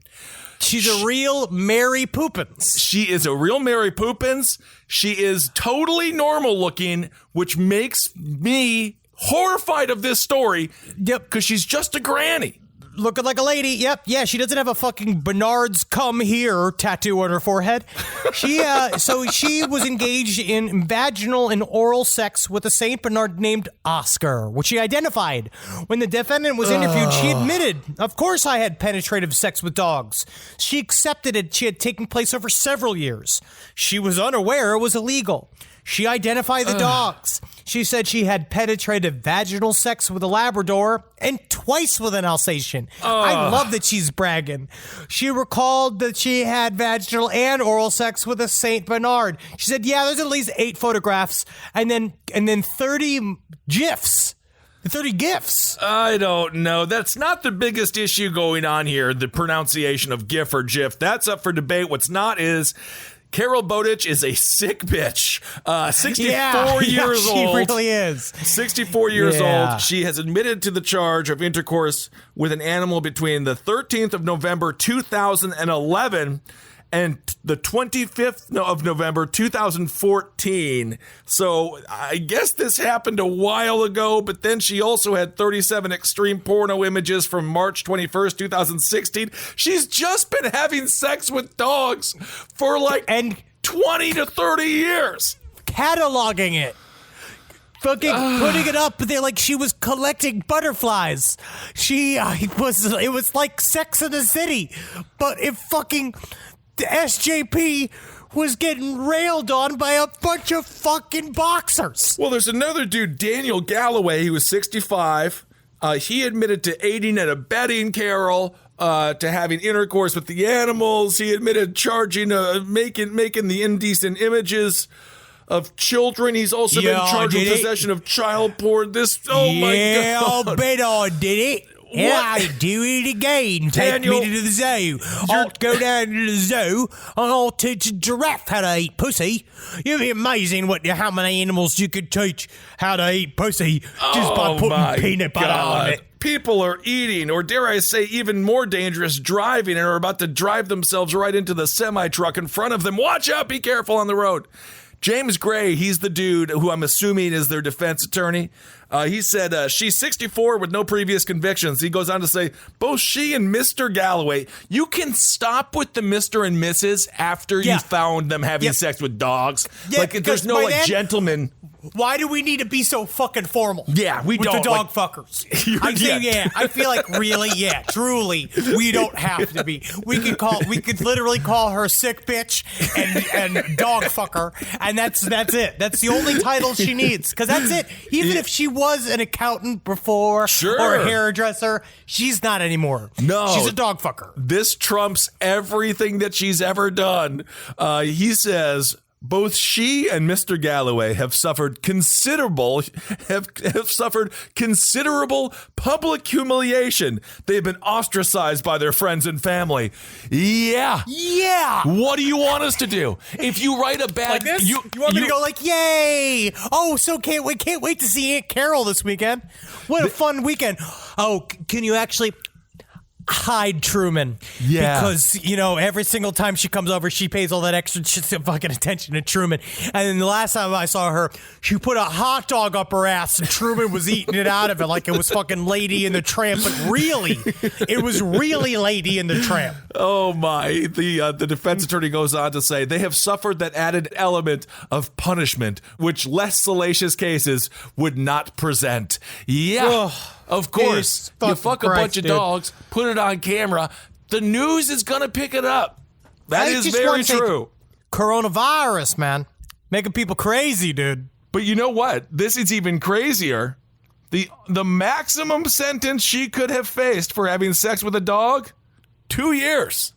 She's a real Mary Poppins. She is a real Mary Poppins. She is totally normal looking, which makes me horrified of this story. Yep. Because she's just a granny. Looking like a lady. Yep. Yeah, she doesn't have a fucking Bernard's come here tattoo on her forehead. So she was engaged in vaginal and oral sex with a Saint Bernard named Oscar, which she identified. When the defendant was interviewed, she admitted, of course I had penetrative sex with dogs. She accepted it. She had taken place over several years. She was unaware it was illegal. She identified the dogs. She said she had penetrative vaginal sex with a Labrador and twice with an Alsatian. I love that she's bragging. She recalled that she had vaginal and oral sex with a Saint Bernard. She said, yeah, there's at least 8 photographs and then 30 GIFs. 30 gifs. I don't know. That's not the biggest issue going on here, the pronunciation of GIF or GIF. That's up for debate. What's not is Carol Bowditch is a sick bitch. 64 years old. She really is. 64 years old. She has admitted to the charge of intercourse with an animal between the 13th of November, 2011 and the 25th of November, 2014. So I guess this happened a while ago, but then she also had 37 extreme porno images from March 21st, 2016. She's just been having sex with dogs for like 20 to 30 years. Cataloging it. Fucking putting it up there like she was collecting butterflies. It was like Sex in the City, but it fucking... The SJP was getting railed on by a bunch of fucking boxers. Well, there's another dude, Daniel Galloway. He was 65. He admitted to aiding and abetting Carol, to having intercourse with the animals. He admitted charging, making the indecent images of children. He's also been charged with possession of child porn. My God. Yeah, I'll bet I did it. And I do it again. Daniel, take me to the zoo. I'll go down to the zoo and I'll teach a giraffe how to eat pussy. It'd be amazing how many animals you could teach how to eat pussy just by putting peanut butter on it. People are eating, or dare I say even more dangerous, driving, and are about to drive themselves right into the semi-truck in front of them. Watch out, be careful on the road. James Gray, he's the dude who I'm assuming is their defense attorney. He said she's 64 with no previous convictions. He goes on to say, both she and Mr. Galloway, you can stop with the Mr. and Mrs. after you found them having sex with dogs. Like, there's no, gentleman. Why do we need to be so fucking formal? Yeah, we with don't. the dog fuckers. I feel like really, truly, we don't have to be. We could literally call her sick bitch and dog fucker, and that's it. That's the only title she needs, because that's it. Even if she was an accountant before or a hairdresser, she's not anymore. No. She's a dog fucker. This trumps everything that she's ever done. He says, both she and Mr. Galloway have suffered considerable public humiliation. They've been ostracized by their friends and family. Yeah. What do you want us to do? If you write a bad, like this? You want me to go like, yay? Oh, so can't wait to see Aunt Carol this weekend. What a fun weekend. Oh, can you actually hide Truman? Yeah. Because, every single time she comes over, she pays all that extra fucking attention to Truman. And then the last time I saw her, she put a hot dog up her ass and Truman was eating it out of it like it was fucking Lady and the Tramp. But really, it was really Lady and the Tramp. Oh my. The defense attorney goes on to say they have suffered that added element of punishment, which less salacious cases would not present. Yeah. Of course. You fuck a bunch of dogs, put it on camera, the news is going to pick it up. That is just very want to say true. Coronavirus, man. Making people crazy, dude. But you know what? This is even crazier. The maximum sentence she could have faced for having sex with a dog, 2 years.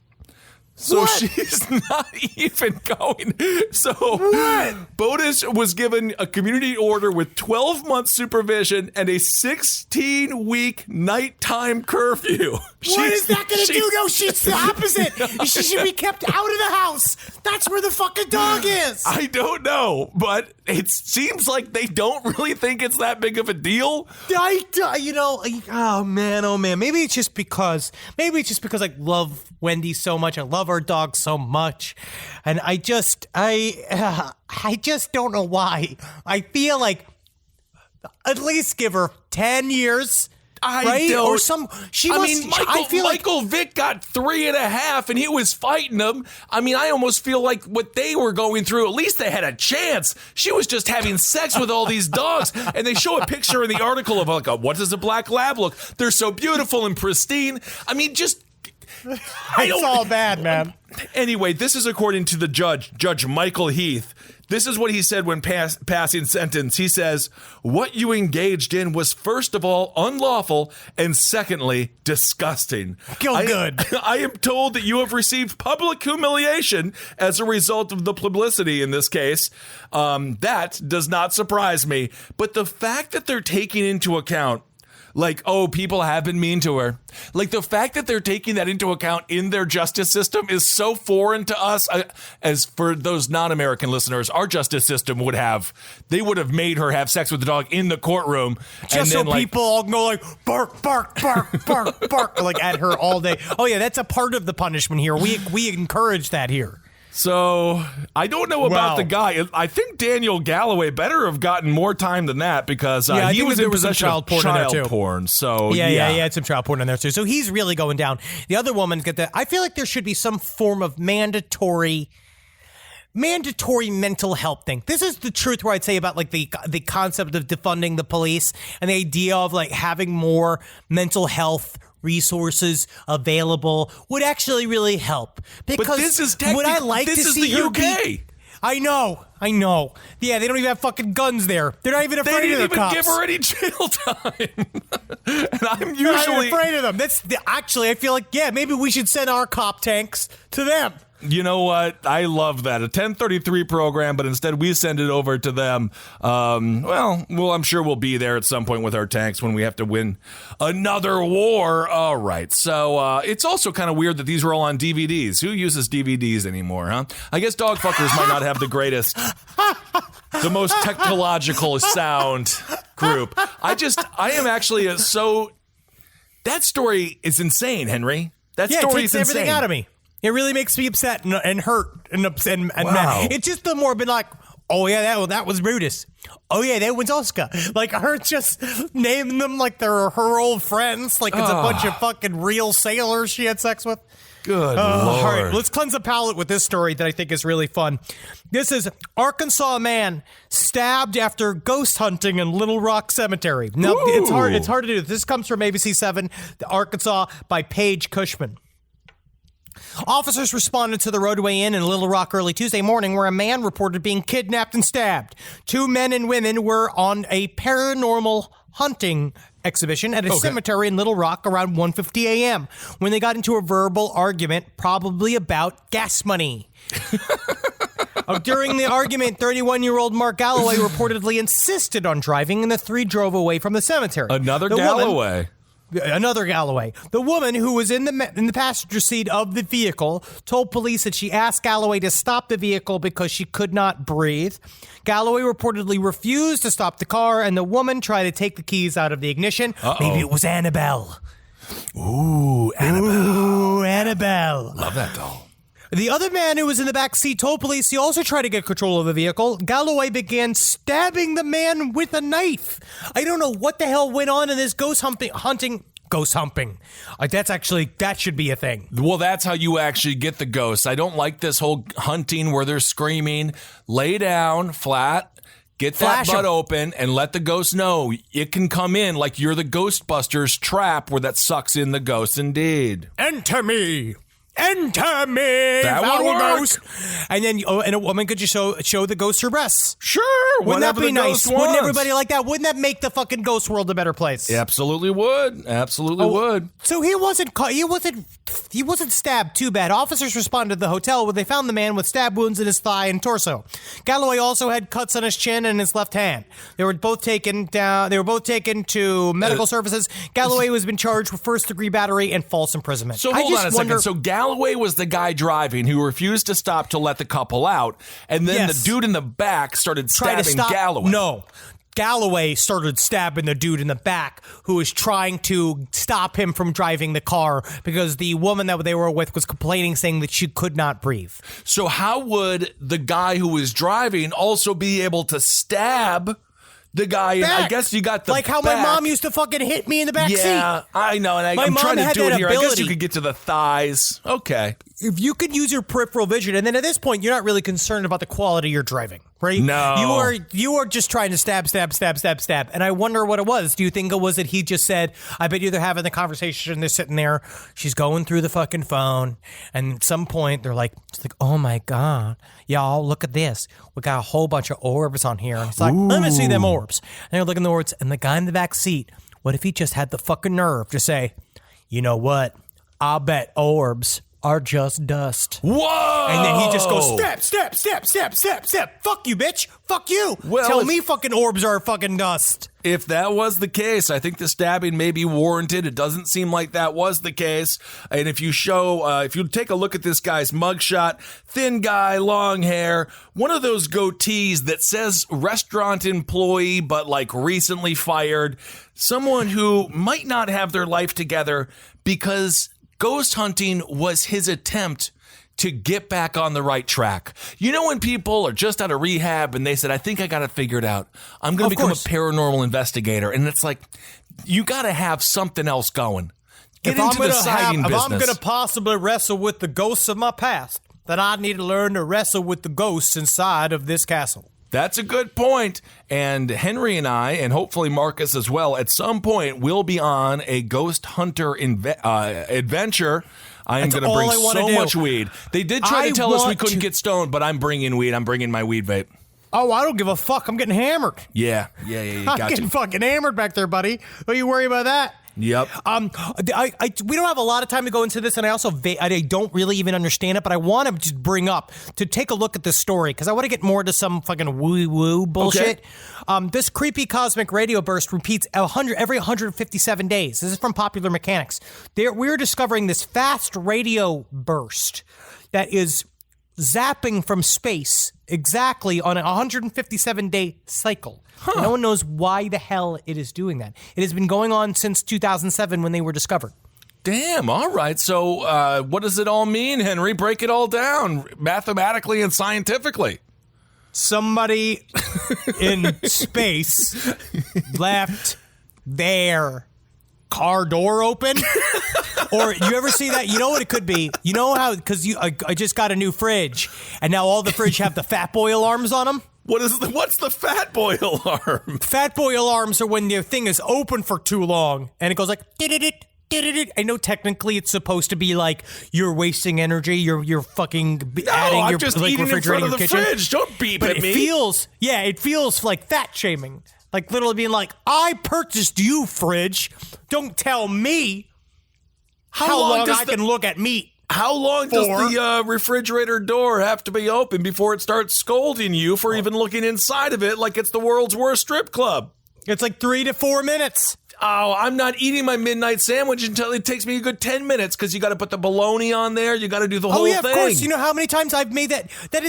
So she's not even going. So Bodas was given a community order with 12-month supervision and a 16-week nighttime curfew. What is that going to do? No, she's the opposite. She should be kept out of the house. That's where the fucking dog is. I don't know, but it seems like they don't really think it's that big of a deal. Oh man. Maybe it's just because I love Wendy so much. I love our dog so much, and I just don't know why. I feel like at least give her 10 years. Michael Vick got 3.5 and he was fighting them. I mean, I almost feel like what they were going through, at least they had a chance. She was just having sex with all these dogs. And they show a picture in the article of like, what does a black lab look? They're so beautiful and pristine. I mean, just... It's all bad, man. Anyway, this is according to the Judge Michael Heath. This is what he said when passing sentence. He says, what you engaged in was first of all unlawful and secondly disgusting. Good. I am told that you have received public humiliation as a result of the publicity in this case. That does not surprise me. But the fact that they're taking into account like, oh, people have been mean to her. Like, the fact that they're taking that into account in their justice system is so foreign to us. As for those non-American listeners, our justice system would have made her have sex with the dog in the courtroom. Just and then, so people all go like, bark, bark, bark, bark, bark, like at her all day. Oh, yeah, that's a part of the punishment here. We encourage that here. So, I don't know about the guy. I think Daniel Galloway better have gotten more time than that because he was in possession of child porn. So, yeah, he had some child porn in there too. So, he's really going down. The other woman's got that. I feel like there should be some form of mandatory mental health thing. This is the truth where I'd say about like the concept of defunding the police and the idea of like having more mental health resources available would actually really help. Because but this is would I like this to is see the UK. I know. Yeah, they don't even have fucking guns there. They're not even afraid of the cops. They didn't even give her any jail time. And I'm usually not afraid of them. Actually, I feel like, yeah, maybe we should send our cop tanks to them. You know what? I love that. A 1033 program, but instead we send it over to them. Well, I'm sure we'll be there at some point with our tanks when we have to win another war. All right. So it's also kind of weird that these are all on DVDs. Who uses DVDs anymore, huh? I guess dog fuckers might not have the most technological sound group. I am actually that story is insane, Henry. That story is insane. It takes everything out of me. It really makes me upset and hurt and wow. mad. It's just the more been like, oh yeah, that was Brutus. Oh yeah, that was Oscar. Like her just naming them like they're her old friends. Like it's a bunch of fucking real sailors she had sex with. Good Lord. All right, let's cleanse the palate with this story that I think is really fun. This is Arkansas man stabbed after ghost hunting in Little Rock Cemetery. Now, it's hard to do. This comes from ABC 7, Arkansas, by Paige Cushman. Officers responded to the Roadway Inn in Little Rock early Tuesday morning where a man reported being kidnapped and stabbed. 2 men and women were on a paranormal hunting exhibition at a cemetery in Little Rock around 1:50 a.m. when they got into a verbal argument, probably about gas money. During the argument, 31-year-old Mark Galloway reportedly insisted on driving, and the 3 drove away from the cemetery. Another Galloway. The woman who was in the passenger seat of the vehicle told police that she asked Galloway to stop the vehicle because she could not breathe. Galloway reportedly refused to stop the car, and the woman tried to take the keys out of the ignition. Maybe it was Annabelle. Ooh, Annabelle. Ooh, Annabelle. Love that doll. The other man who was in the back seat told police he also tried to get control of the vehicle. Galloway began stabbing the man with a knife. I don't know what the hell went on in this ghost humping. That should be a thing. Well, that's how you actually get the ghosts. I don't like this whole hunting where they're screaming. Lay down flat, Get Flash that butt 'em. open and let the ghost know it can come in like you're the Ghostbusters trap where that sucks in the ghost indeed. Enter me. Enter me, That would foul work. ghost. And then, and a woman could just show the ghost her breasts. Sure. Wouldn't that whatever be the nice? ghost Wouldn't wants. everybody like that? Wouldn't that make the fucking ghost world a better place? It absolutely would. Absolutely would. So he wasn't stabbed too bad. Officers responded to the hotel where they found the man with stab wounds in his thigh and torso. Galloway also had cuts on his chin and his left hand. They were both taken to medical services. Galloway has been charged with first-degree battery and false imprisonment. So hold on a second. So Galloway was the guy driving who refused to stop to let the couple out, and then Yes. the dude in the back started Try stabbing to stop. Galloway. No. Galloway started stabbing the dude in the back who was trying to stop him from driving the car because the woman that they were with was complaining, saying that she could not breathe. So how would the guy who was driving also be able to stab the guy? And I Back. guess you got the like how back. my mom used to fucking hit me in the back Yeah, seat. I know, and My I'm mom trying to had do it that here. I guess ability. you could get to the thighs. Okay. If you could use your peripheral vision, and then at this point, you're not really concerned about the quality you're driving, right? No. You are just trying to stab. And I wonder what it was. Do you think it was that he just said, I bet you they're having the conversation, they're sitting there, she's going through the fucking phone, and at some point they're like, it's like, oh my God, y'all, look at this. We got a whole bunch of orbs on here. And it's like, let me see them orbs. And they're looking at the orbs, and the guy in the back seat, what if he just had the fucking nerve to say, you know what? I'll bet orbs are just dust. Whoa! And then he just goes, step. Fuck you, bitch. Fuck you. Well, Tell if- me fucking orbs are fucking dust. If that was the case, I think the stabbing may be warranted. It doesn't seem like that was the case. And if you take a look at this guy's mugshot, thin guy, long hair, one of those goatees that says restaurant employee, but like recently fired, someone who might not have their life together because ghost hunting was his attempt to get back on the right track. You know when people are just out of rehab and they said, I think I got it figured out. I'm going to become a paranormal investigator. And it's like, you got to have something else going. Get into the sighting business. If I'm going to possibly wrestle with the ghosts of my past, then I need to learn to wrestle with the ghosts inside of this castle. That's a good point. And Henry and I, and hopefully Marcus as well, at some point will be on a ghost hunter adventure. I am going to bring so much weed. They did try to tell us we couldn't get stoned, but I'm bringing weed. I'm bringing my weed vape. Oh, I don't give a fuck. I'm getting hammered. Yeah. I'm Got getting you. fucking hammered back there, buddy. Don't you worry about that. Yep. We don't have a lot of time to go into this, and I also I don't really even understand it, but I want to just bring up to take a look at this story because I want to get more to some fucking woo bullshit. Okay. This creepy cosmic radio burst repeats every 157 days. This is from Popular Mechanics. We're discovering this fast radio burst that is zapping from space exactly on a 157-day cycle. Huh. No one knows why the hell it is doing that. It has been going on since 2007 when they were discovered. Damn, all right. So what does it all mean, Henry? Break it all down mathematically and scientifically. Somebody in space left their car door open. Or you ever see that? You know what it could be? You know how, because I just got a new fridge, and now all the fridge have the fat boy alarms on them? What's the fat boy alarm? Fat boy alarms are when your thing is open for too long, and it goes like, did-it-it. I know technically it's supposed to be like you're wasting energy, you're fucking adding I'm your just like eating in refrigerating front of the kitchen. fridge. Don't beep But at me. it feels like fat shaming. Like literally being like, I purchased you, fridge. Don't tell me how long I can look at meat. How long does the refrigerator door have to be open before it starts scolding you for even looking inside of it like it's the world's worst strip club? It's like 3 to 4 minutes. Oh, I'm not eating my midnight sandwich until it takes me a good 10 minutes because you got to put the bologna on there. You got to do the whole thing. Of course. You know how many times I've made that? That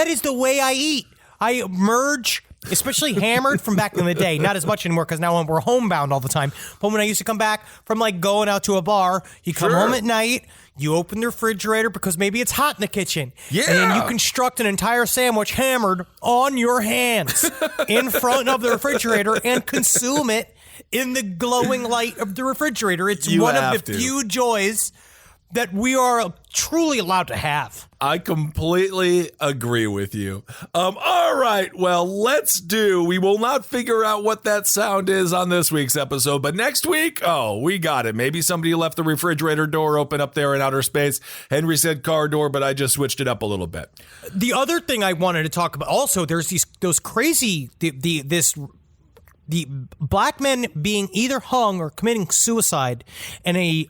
is the way I eat. I merge, especially hammered from back in the day. Not as much anymore because now we're homebound all the time. But when I used to come back from like going out to a bar, you come home at night, you open the refrigerator because maybe it's hot in the kitchen. Yeah. And then you construct an entire sandwich hammered on your hands in front of the refrigerator and consume it in the glowing light of the refrigerator. It's one of the few joys that we are truly allowed to have. I completely agree with you. All right, well, we will not figure out what that sound is on this week's episode, but next week, we got it. Maybe somebody left the refrigerator door open up there in outer space. Henry said car door, but I just switched it up a little bit. The other thing I wanted to talk about, also, there's those crazy, the black men being either hung or committing suicide in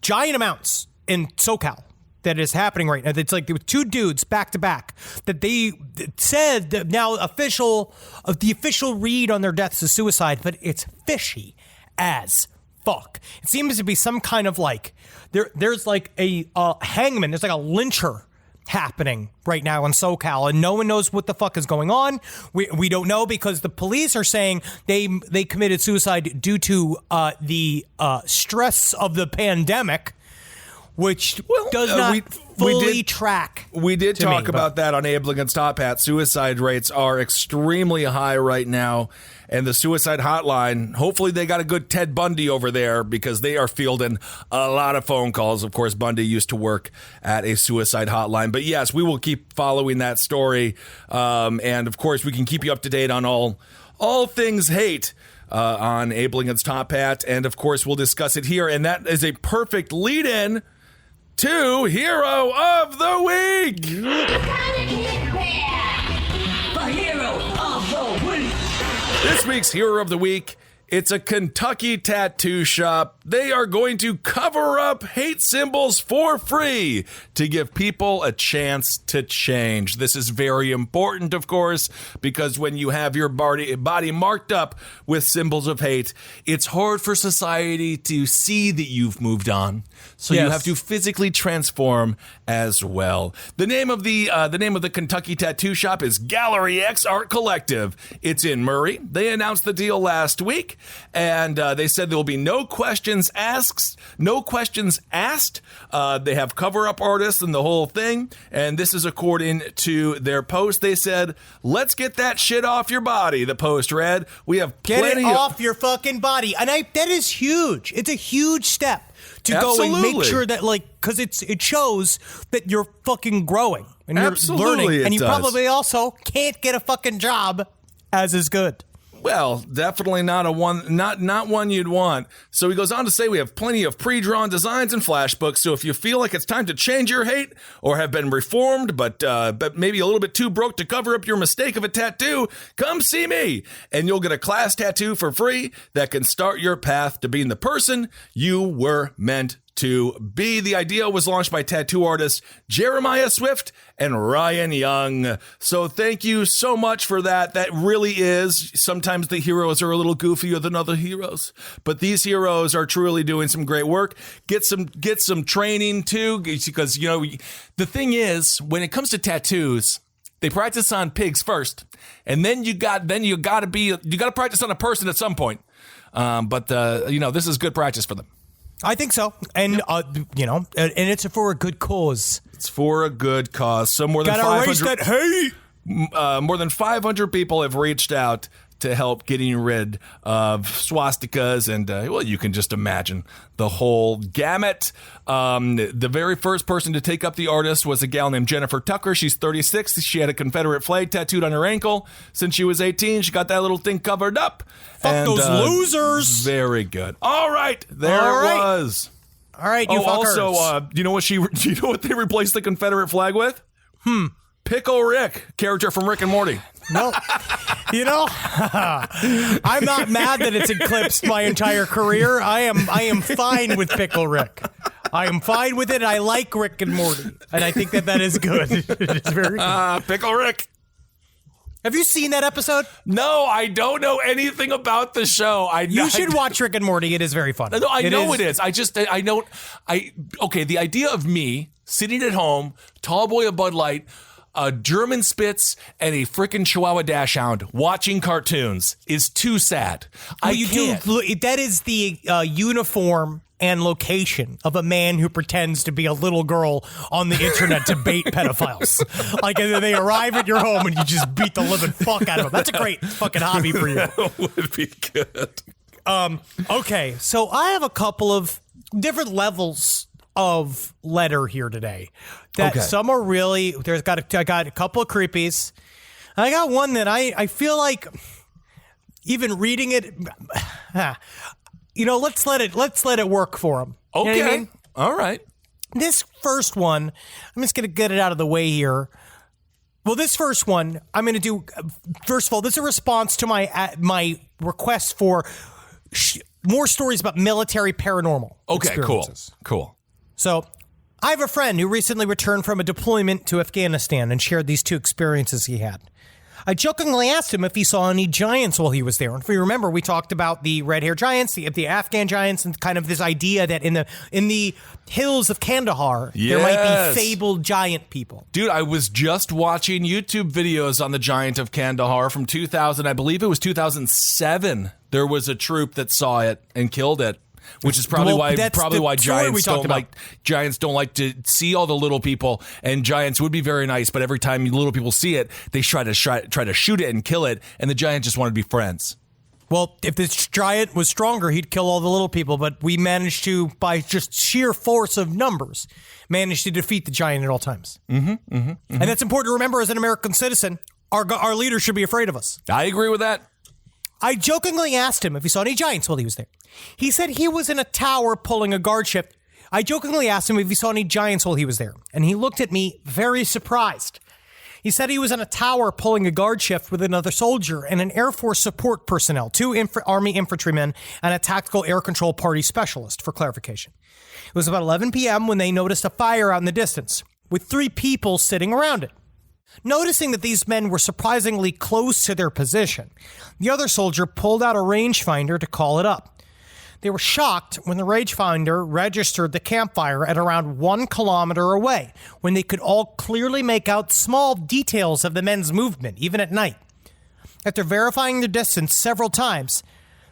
giant amounts in SoCal. That is happening right now. It's like there were two dudes back to back that they said that now the official read on their deaths is suicide, but it's fishy as fuck. It seems to be some kind of like there's like a hangman. There's like a lyncher happening right now in SoCal, and no one knows what the fuck is going on. We don't know because the police are saying they committed suicide due to the stress of the pandemic, which does not fully track. We did talk about that on Abel Against Top Hat. Suicide rates are extremely high right now, and the suicide hotline, hopefully they got a good Ted Bundy over there because they are fielding a lot of phone calls. Of course, Bundy used to work at a suicide hotline. But yes, we will keep following that story, and of course, we can keep you up to date on all things hate on Abel Against Top Hat, and of course, we'll discuss it here, and that is a perfect lead-in to Hero of the Week. This week's Hero of the Week, it's a Kentucky tattoo shop. They are going to cover up hate symbols for free to give people a chance to change. This is very important, of course, because when you have your body marked up with symbols of hate, it's hard for society to see that you've moved on. So you have to physically transform as well. The name of the Kentucky tattoo shop is Gallery X Art Collective. It's in Murray. They announced the deal last week, and they said there will be no questions asked. They have cover-up artists and the whole thing, and this is according to their post. They said, "Let's get that shit off your body." The post read, "We have plenty off your fucking body," and that is huge. It's a huge step to go and make sure that, because it shows that you're fucking growing and you're learning, and you probably also can't get a fucking job as is good. Well, definitely not one you'd want. So he goes on to say, "We have plenty of pre-drawn designs and flashbooks, so if you feel like it's time to change your hate or have been reformed but maybe a little bit too broke to cover up your mistake of a tattoo, come see me, and you'll get a class tattoo for free that can start your path to being the person you were meant to be." The idea was launched by tattoo artists Jeremiah Swift and Ryan Young. So thank you so much for that. That really is. Sometimes the heroes are a little goofier than other heroes, but these heroes are truly doing some great work. Get some training too, because the thing is, when it comes to tattoos, they practice on pigs first, and then you got to practice on a person at some point. But this is good practice for them. I think so. And, and it's for a good cause. It's for a good cause. So more than 500 people have reached out to help getting rid of swastikas, and you can just imagine the whole gamut. The very first person to take up the artist was a gal named Jennifer Tucker. She's 36. She had a Confederate flag tattooed on her ankle since she was 18. She got that little thing covered up. Fuck those losers. Very good. All right, there it was. All right, you fuckers. Also, do you know what they replaced the Confederate flag with? Pickle Rick, character from Rick and Morty. No, I'm not mad that it's eclipsed my entire career. I am fine with Pickle Rick. I am fine with it. I like Rick and Morty, and I think that is good. It's very good. Pickle Rick. Have you seen that episode? No, I don't know anything about the show. You should watch Rick and Morty. It is very fun. No, I know it is. Okay, the idea of me sitting at home, tall boy of Bud Light, a German Spitz, and a frickin' Chihuahua Dachshund watching cartoons is too sad. Well, that is the uniform and location of a man who pretends to be a little girl on the internet to bait pedophiles. Like, and then they arrive at your home and you just beat the living fuck out of them. That's a great fucking hobby for you. That would be good. Okay, so I have a couple of different levels of letter here today. That some are really, I got a couple of creepies. I got one that I feel like even reading it, let's let it work for them. Okay. You know what I mean? All right. This first one, I'm just going to get it out of the way here. Well, this first one, I'm going to do, first of all, this is a response to my request for more stories about military paranormal experiences. Cool. So I have a friend who recently returned from a deployment to Afghanistan and shared these two experiences he had. I jokingly asked him if he saw any giants while he was there. And if you remember, we talked about the red-haired giants, the Afghan giants, and kind of this idea that in the hills of Kandahar, there might be fabled giant people. Dude, I was just watching YouTube videos on the Giant of Kandahar from 2000. I believe it was 2007. There was a troop that saw it and killed it. Which is probably why giants don't like to see all the little people, and giants would be very nice, but every time little people see it, they try to shoot it and kill it, and the giant just wanted to be friends. Well, if this giant was stronger, he'd kill all the little people, but we managed to, by just sheer force of numbers, managed to defeat the giant at all times. And that's important to remember as an American citizen. Our leaders should be afraid of us. I agree with that. I jokingly asked him if he saw any giants while he was there. He said he was in a tower pulling a guard shift. I jokingly asked him if he saw any giants while he was there, and he looked at me very surprised. He said he was in a tower pulling a guard shift with another soldier and an Air Force support personnel, two Army infantrymen, and a tactical air control party specialist, for clarification. It was about 11 p.m. when they noticed a fire out in the distance, with 3 people sitting around it. Noticing that these men were surprisingly close to their position, the other soldier pulled out a rangefinder to call it up. They were shocked when the rangefinder registered the campfire at around 1 kilometer away, when they could all clearly make out small details of the men's movement, even at night. After verifying their distance several times,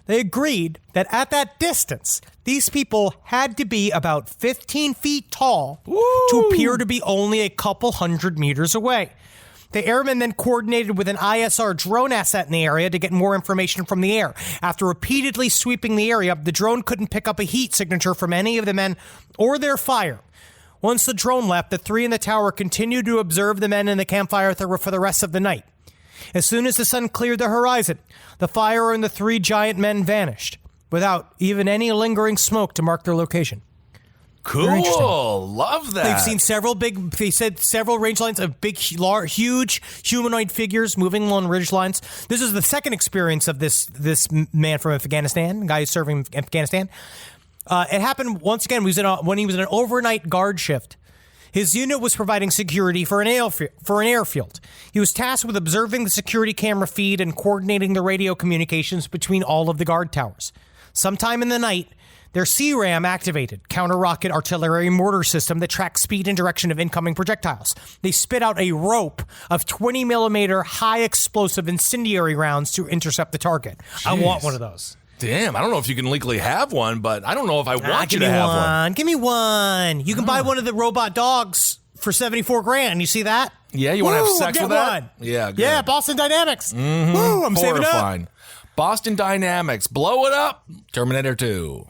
they agreed that at that distance, these people had to be about 15 feet tall to appear to be only a couple hundred meters away. The airmen then coordinated with an ISR drone asset in the area to get more information from the air. After repeatedly sweeping the area, the drone couldn't pick up a heat signature from any of the men or their fire. Once the drone left, the 3 in the tower continued to observe the men in the campfire for the rest of the night. As soon as the sun cleared the horizon, the fire and the 3 giant men vanished, without even any lingering smoke to mark their location. Cool. Love that. They've seen several range lines of big, huge humanoid figures moving along ridge lines. This is the second experience of this man from Afghanistan, guy who's serving in Afghanistan. It happened once again when he was in an overnight guard shift. His unit was providing security for an airfield. He was tasked with observing the security camera feed and coordinating the radio communications between all of the guard towers. Sometime in the night, their CRAM activated, counter-rocket artillery mortar system that tracks speed and direction of incoming projectiles. They spit out a rope of 20-millimeter high-explosive incendiary rounds to intercept the target. Jeez. I want one of those. Damn, I don't know if you can legally have one, but I don't know if I want you to have one. Give me one. You can buy one of the robot dogs for $74,000. You see that? Yeah, you want to have sex with that? One. Yeah, good. Yeah, Boston Dynamics. Woo, I'm saving up. Boston Dynamics, blow it up. Terminator 2.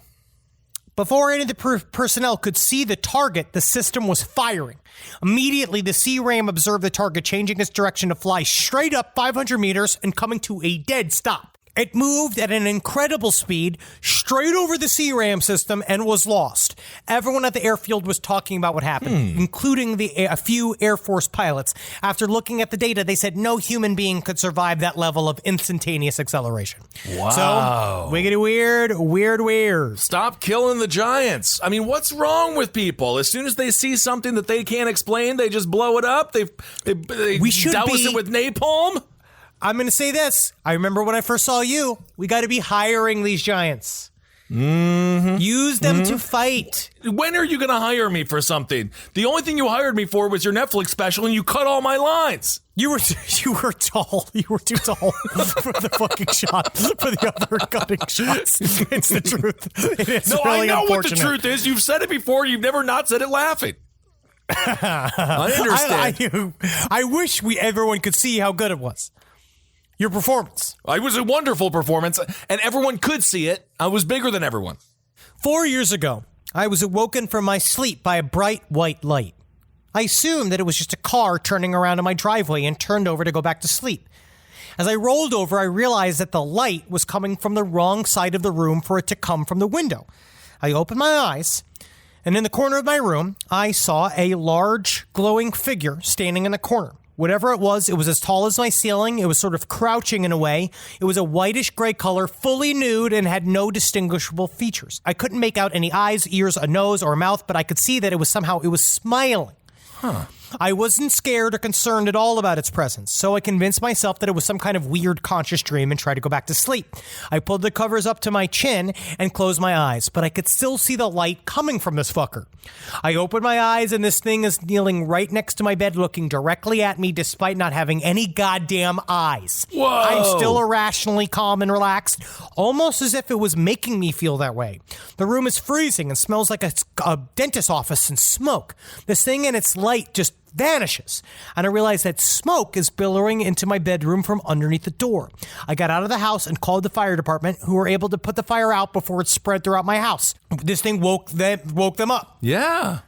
Before any of the personnel could see the target, the system was firing. Immediately, the CRAM observed the target changing its direction to fly straight up 500 meters and coming to a dead stop. It moved at an incredible speed straight over the CRAM system and was lost. Everyone at the airfield was talking about what happened, including a few Air Force pilots. After looking at the data, they said no human being could survive that level of instantaneous acceleration. Wow. So, wiggity weird. Stop killing the giants. I mean, what's wrong with people? As soon as they see something that they can't explain, they just blow it up. They douse it with napalm. I'm going to say this. I remember when I first saw you, we got to be hiring these giants. Use them to fight. When are you going to hire me for something? The only thing you hired me for was your Netflix special, and you cut all my lines. You were tall. You were too tall for the fucking shot, for the other cutting shots. It's the truth. It is no, really I know what the unfortunate. truth is. You've said it before. You've never not said it laughing. I understand. I wish everyone could see how good it was. Your performance. It was a wonderful performance, and everyone could see it. I was bigger than everyone. 4 years ago, I was awoken from my sleep by a bright white light. I assumed that it was just a car turning around in my driveway and turned over to go back to sleep. As I rolled over, I realized that the light was coming from the wrong side of the room for it to come from the window. I opened my eyes, and in the corner of my room, I saw a large, glowing figure standing in the corner. Whatever it was as tall as my ceiling. It was sort of crouching in a way. It was a whitish gray color, fully nude, and had no distinguishable features. I couldn't make out any eyes, ears, a nose, or a mouth, but I could see that it was smiling. I wasn't scared or concerned at all about its presence, so I convinced myself that it was some kind of weird conscious dream and tried to go back to sleep. I pulled the covers up to my chin and closed my eyes, but I could still see the light coming from this fucker. I opened my eyes and this thing is kneeling right next to my bed looking directly at me despite not having any goddamn eyes. Whoa. I'm still irrationally calm and relaxed, almost as if it was making me feel that way. The room is freezing and smells like a dentist's office and smoke. This thing and its light just vanishes, and I realize that smoke is billowing into my bedroom from underneath the door. I got out of the house and called the fire department, who were able to put the fire out before it spread throughout my house. This thing woke them up. Yeah.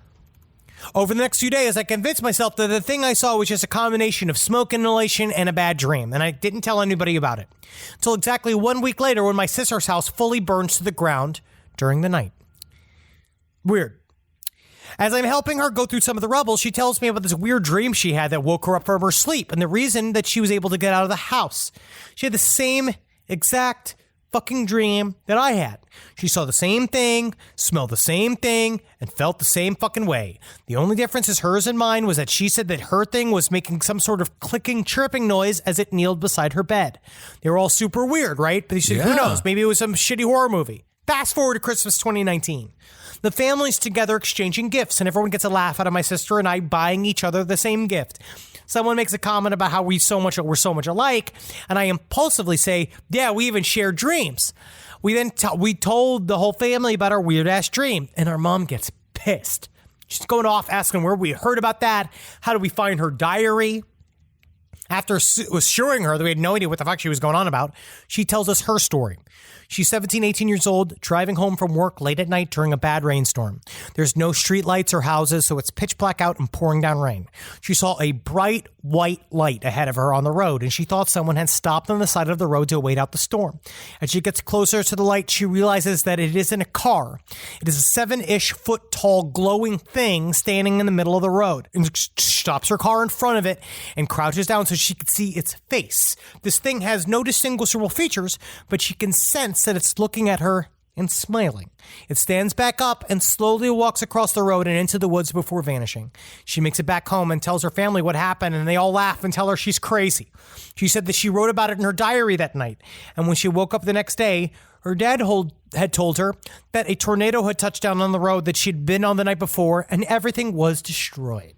Over the next few days, I convinced myself that the thing I saw was just a combination of smoke inhalation and a bad dream, and I didn't tell anybody about it. Until exactly 1 week later when my sister's house fully burns to the ground during the night. Weird. As I'm helping her go through some of the rubble, she tells me about this weird dream she had that woke her up from her sleep and the reason that she was able to get out of the house. She had the same exact fucking dream that I had. She saw the same thing, smelled the same thing, and felt the same fucking way. The only difference is hers and mine was that she said that her thing was making some sort of clicking, chirping noise as it kneeled beside her bed. They were all super weird, right? But she said, who knows? Maybe it was some shitty horror movie. Fast forward to Christmas 2019. The family's together exchanging gifts, and everyone gets a laugh out of my sister and I buying each other the same gift. Someone makes a comment about how we're so much alike, and I impulsively say, yeah, we even share dreams. We told the whole family about our weird-ass dream, and our mom gets pissed. She's going off asking where we heard about that, how do we find her diary. After assuring her that we had no idea what the fuck she was going on about, she tells us her story. She's 17, 18 years old, driving home from work late at night during a bad rainstorm. There's no street lights or houses, so it's pitch black out and pouring down rain. She saw a bright white light ahead of her on the road, and she thought someone had stopped on the side of the road to wait out the storm. As she gets closer to the light, she realizes that it isn't a car. It is a 7-ish foot tall glowing thing standing in the middle of the road, and stops her car in front of it and crouches down so she can see its face. This thing has no distinguishable features, but she can sense that it's looking at her and smiling. It stands back up and slowly walks across the road and into the woods before vanishing. She makes it back home and tells her family what happened, and they all laugh and tell her she's crazy. She said that she wrote about it in her diary that night, and when she woke up the next day, her dad had told her that a tornado had touched down on the road that she'd been on the night before, and everything was destroyed.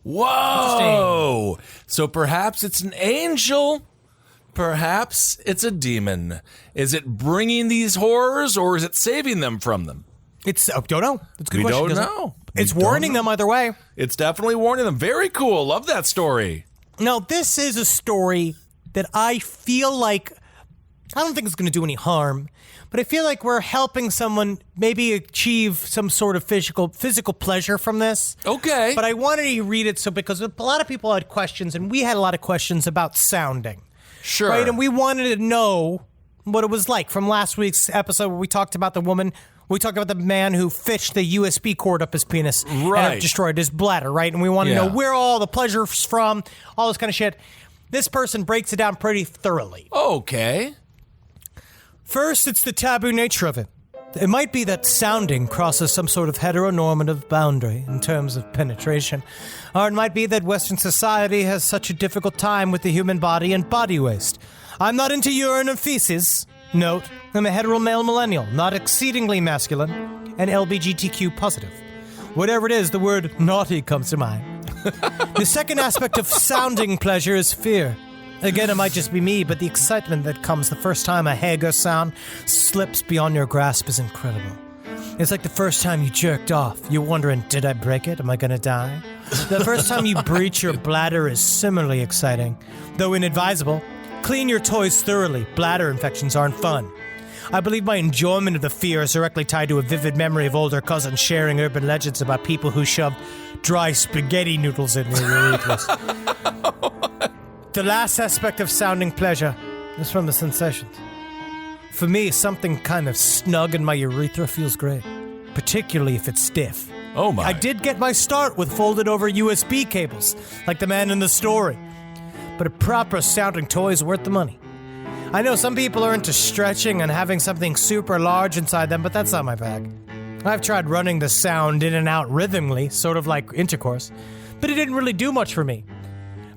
Whoa! So perhaps it's an angel. Perhaps it's a demon. Is it bringing these horrors, or is it saving them from them? Don't know. It's a good We question. don't know. It's warning them either way. It's definitely warning them. Very cool. Love that story. Now, this is a story that I feel like, I don't think it's going to do any harm, but I feel like we're helping someone maybe achieve some sort of physical pleasure from this. Okay. But I wanted to read it because a lot of people had questions, and we had a lot of questions about sounding. Sure. Right, and we wanted to know what it was like from last week's episode where we talked about the woman, we talked about the man who fished the USB cord up his penis and it destroyed his bladder, right? And we want to know where all the pleasure's from, all this kind of shit. This person breaks it down pretty thoroughly. Okay. First, it's the taboo nature of it. It might be that sounding crosses some sort of heteronormative boundary in terms of penetration, or it might be that Western society has such a difficult time with the human body and body waste. I'm not into urine and feces. Note, I'm a hetero male millennial, not exceedingly masculine, and LGBTQ positive. Whatever it is, the word naughty comes to mind. The second aspect of sounding pleasure is fear. Again, it might just be me, but the excitement that comes the first time a Hager sound slips beyond your grasp is incredible. It's like the first time you jerked off. You're wondering, did I break it? Am I gonna die? The first time you breach your bladder is similarly exciting. Though inadvisable, clean your toys thoroughly. Bladder infections aren't fun. I believe my enjoyment of the fear is directly tied to a vivid memory of older cousins sharing urban legends about people who shoved dry spaghetti noodles in their urethras. The last aspect of sounding pleasure is from the sensations. For me, something kind of snug in my urethra feels great, particularly if it's stiff. Oh my. I did get my start with folded over USB cables, like the man in the story. But a proper sounding toy is worth the money. I know some people are into stretching and having something super large inside them, but that's not my bag. I've tried running the sound in and out rhythmically, sort of like intercourse, but it didn't really do much for me.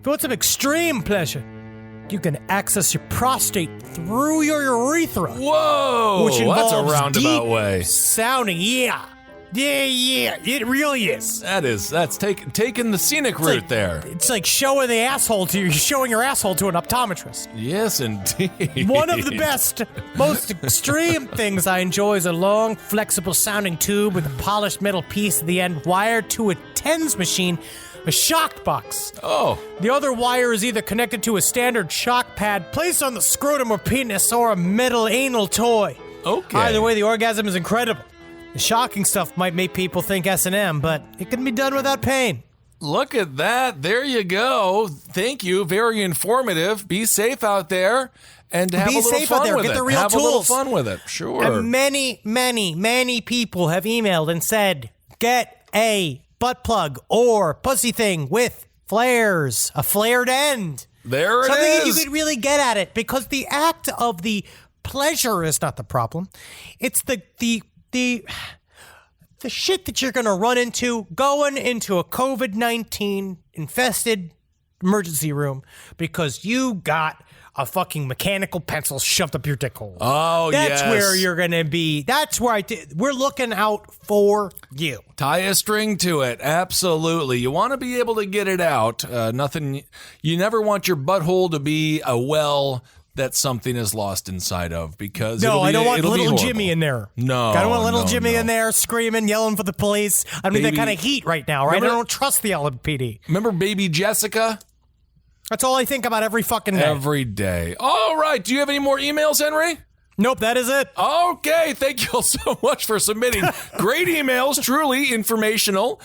If you want some extreme pleasure, you can access your prostate through your urethra. Whoa! Which involves that's a roundabout deep way. Sounding, yeah, it really is. That's taking the scenic route there. It's like showing your asshole to an optometrist. Yes, indeed. One of the best, most extreme things I enjoy is a long, flexible sounding tube with a polished metal piece at the end wired to a TENS machine, a shock box. Oh. The other wire is either connected to a standard shock pad placed on the scrotum or penis or a metal anal toy. Okay. Either way, the orgasm is incredible. The shocking stuff might make people think S&M, but it can be done without pain. Look at that. There you go. Thank you. Very informative. Be safe out there and have a little fun with it. Get the real have tools. a little fun with it. Sure. And many people have emailed and said, get a butt plug or pussy thing with flares, a flared end. There it Something is. that you could really get at it, because the act of the pleasure is not the problem. It's the shit that you're going to run into going into a COVID-19 infested emergency room because you got a fucking mechanical pencil shoved up your dick hole. Oh, That's yes. where you're going to be. That's where we're looking out for you. Tie a string to it. Absolutely. You want to be able to get it out. You never want your butthole to be a well that something is lost inside of, because I don't want it'll be little horrible. Jimmy in there. No, I don't want little no, Jimmy no. in there screaming, yelling for the police. I mean, that Baby- kind of heat right now, right? Remember- I don't trust the LMPD. Remember baby Jessica? That's all I think about every fucking day. Every day. All right. Do you have any more emails, Henry? Nope, that is it. Okay, thank you all so much for submitting great emails, truly informational,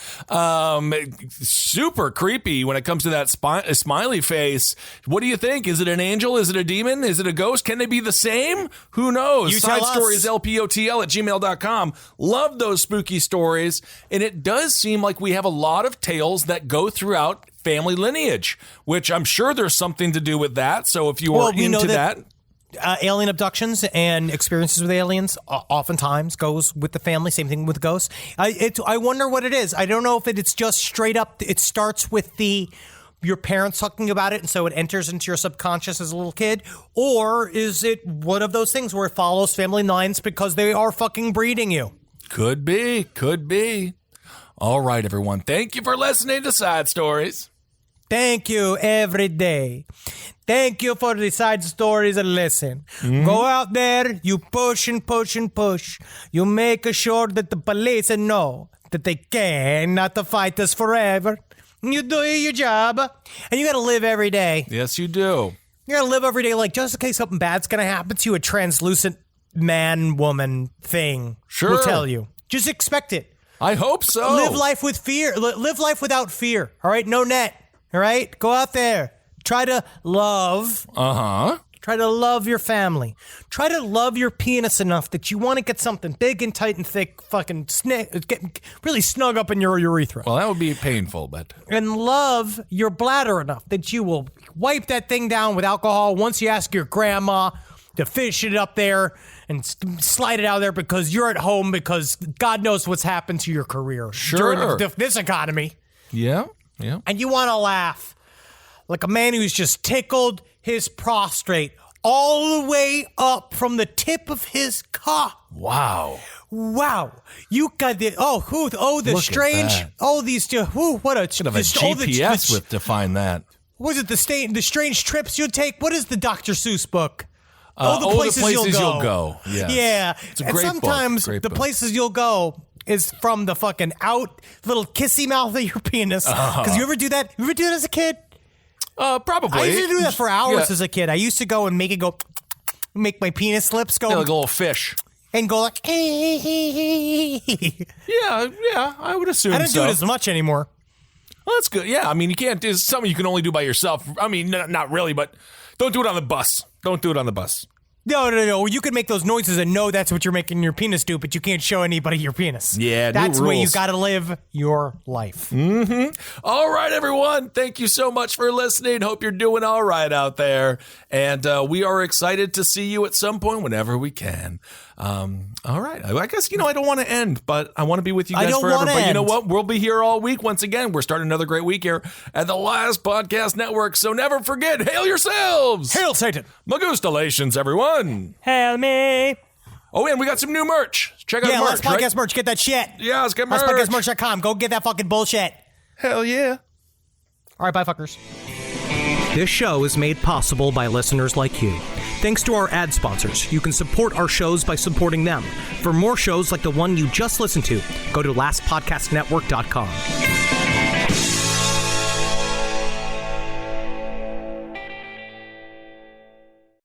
super creepy when it comes to that smiley face. What do you think? Is it an angel? Is it a demon? Is it a ghost? Can they be the same? Who knows? You tell us. SideStoriesLPOTL@gmail.com. Love those spooky stories, and it does seem like we have a lot of tales that go throughout family lineage, which I'm sure there's something to do with that. So if you are into that alien abductions and experiences with aliens oftentimes goes with the family. Same thing with ghosts. I wonder what it is. I don't know if it's just straight up. It starts with your parents talking about it, and so it enters into your subconscious as a little kid, or is it one of those things where it follows family lines because they are fucking breeding you? Could be. All right, everyone. Thank you for listening to Side Stories. Thank you every day. Thank you for the side stories and listen. Go out there, you push and push and push. You make sure that the police know that they cannot fight us forever. You do your job. And you got to live every day. Yes, you do. You got to live every day like just in case something bad's going to happen to you, a translucent man, woman thing Sure. will tell you. Just expect it. I hope so. Live life with fear. Live life without fear. All right? No net. All right? Go out there. Try to love. Try to love your family. Try to love your penis enough that you want to get something big and tight and thick, fucking get really snug up in your urethra. Well, that would be painful, but And love your bladder enough that you will wipe that thing down with alcohol once you ask your grandma to fish it up there and slide it out there because you're at home, because God knows what's happened to your career Sure. during this economy. yeah. And you want to laugh like a man who's just tickled his prostate all the way up from the tip of his cock. Wow. You got the Look at strange that. these two. What a Should have a GPS to find that. Was it the strange trips you'll take? What is the Dr. Seuss book? The places you'll go. Yes. Yeah. It's a and great book. sometimes Great the book. places you'll go is from the fucking out little kissy mouth of your penis. Because you ever do that? You ever do that as a kid? Probably. I used to do that for hours Yeah. as a kid. I used to go and make it go make my penis lips go like a little fish. and go like. Yeah, I would assume. I don't do it as much anymore. Well, that's good. Yeah, I mean, you can't. It's something you can only do by yourself. I mean, not really, but don't do it on the bus. Don't do it on the bus. No. You can make those noises and know that's what you're making your penis do, but you can't show anybody your penis. Yeah, that's new where you rules. got to live your life. All right, everyone. Thank you so much for listening. Hope you're doing all right out there. And we are excited to see you at some point whenever we can. All right. I guess, I don't want to end, but I want to be with you guys forever. But you know what? We'll be here all week once again. We're starting another great week here at the Last Podcast Network. So never forget, hail yourselves. Hail Satan. Magustalations, everyone. Hail me. Oh, and we got some new merch. Check out Yeah, merch. Last Podcast merch. Get that shit. Yeah, let's get merch. LastPodcastmerch.com. Go get that fucking bullshit. Hell yeah. All right, bye, fuckers. This show is made possible by listeners like you. Thanks to our ad sponsors, you can support our shows by supporting them. For more shows like the one you just listened to, go to lastpodcastnetwork.com.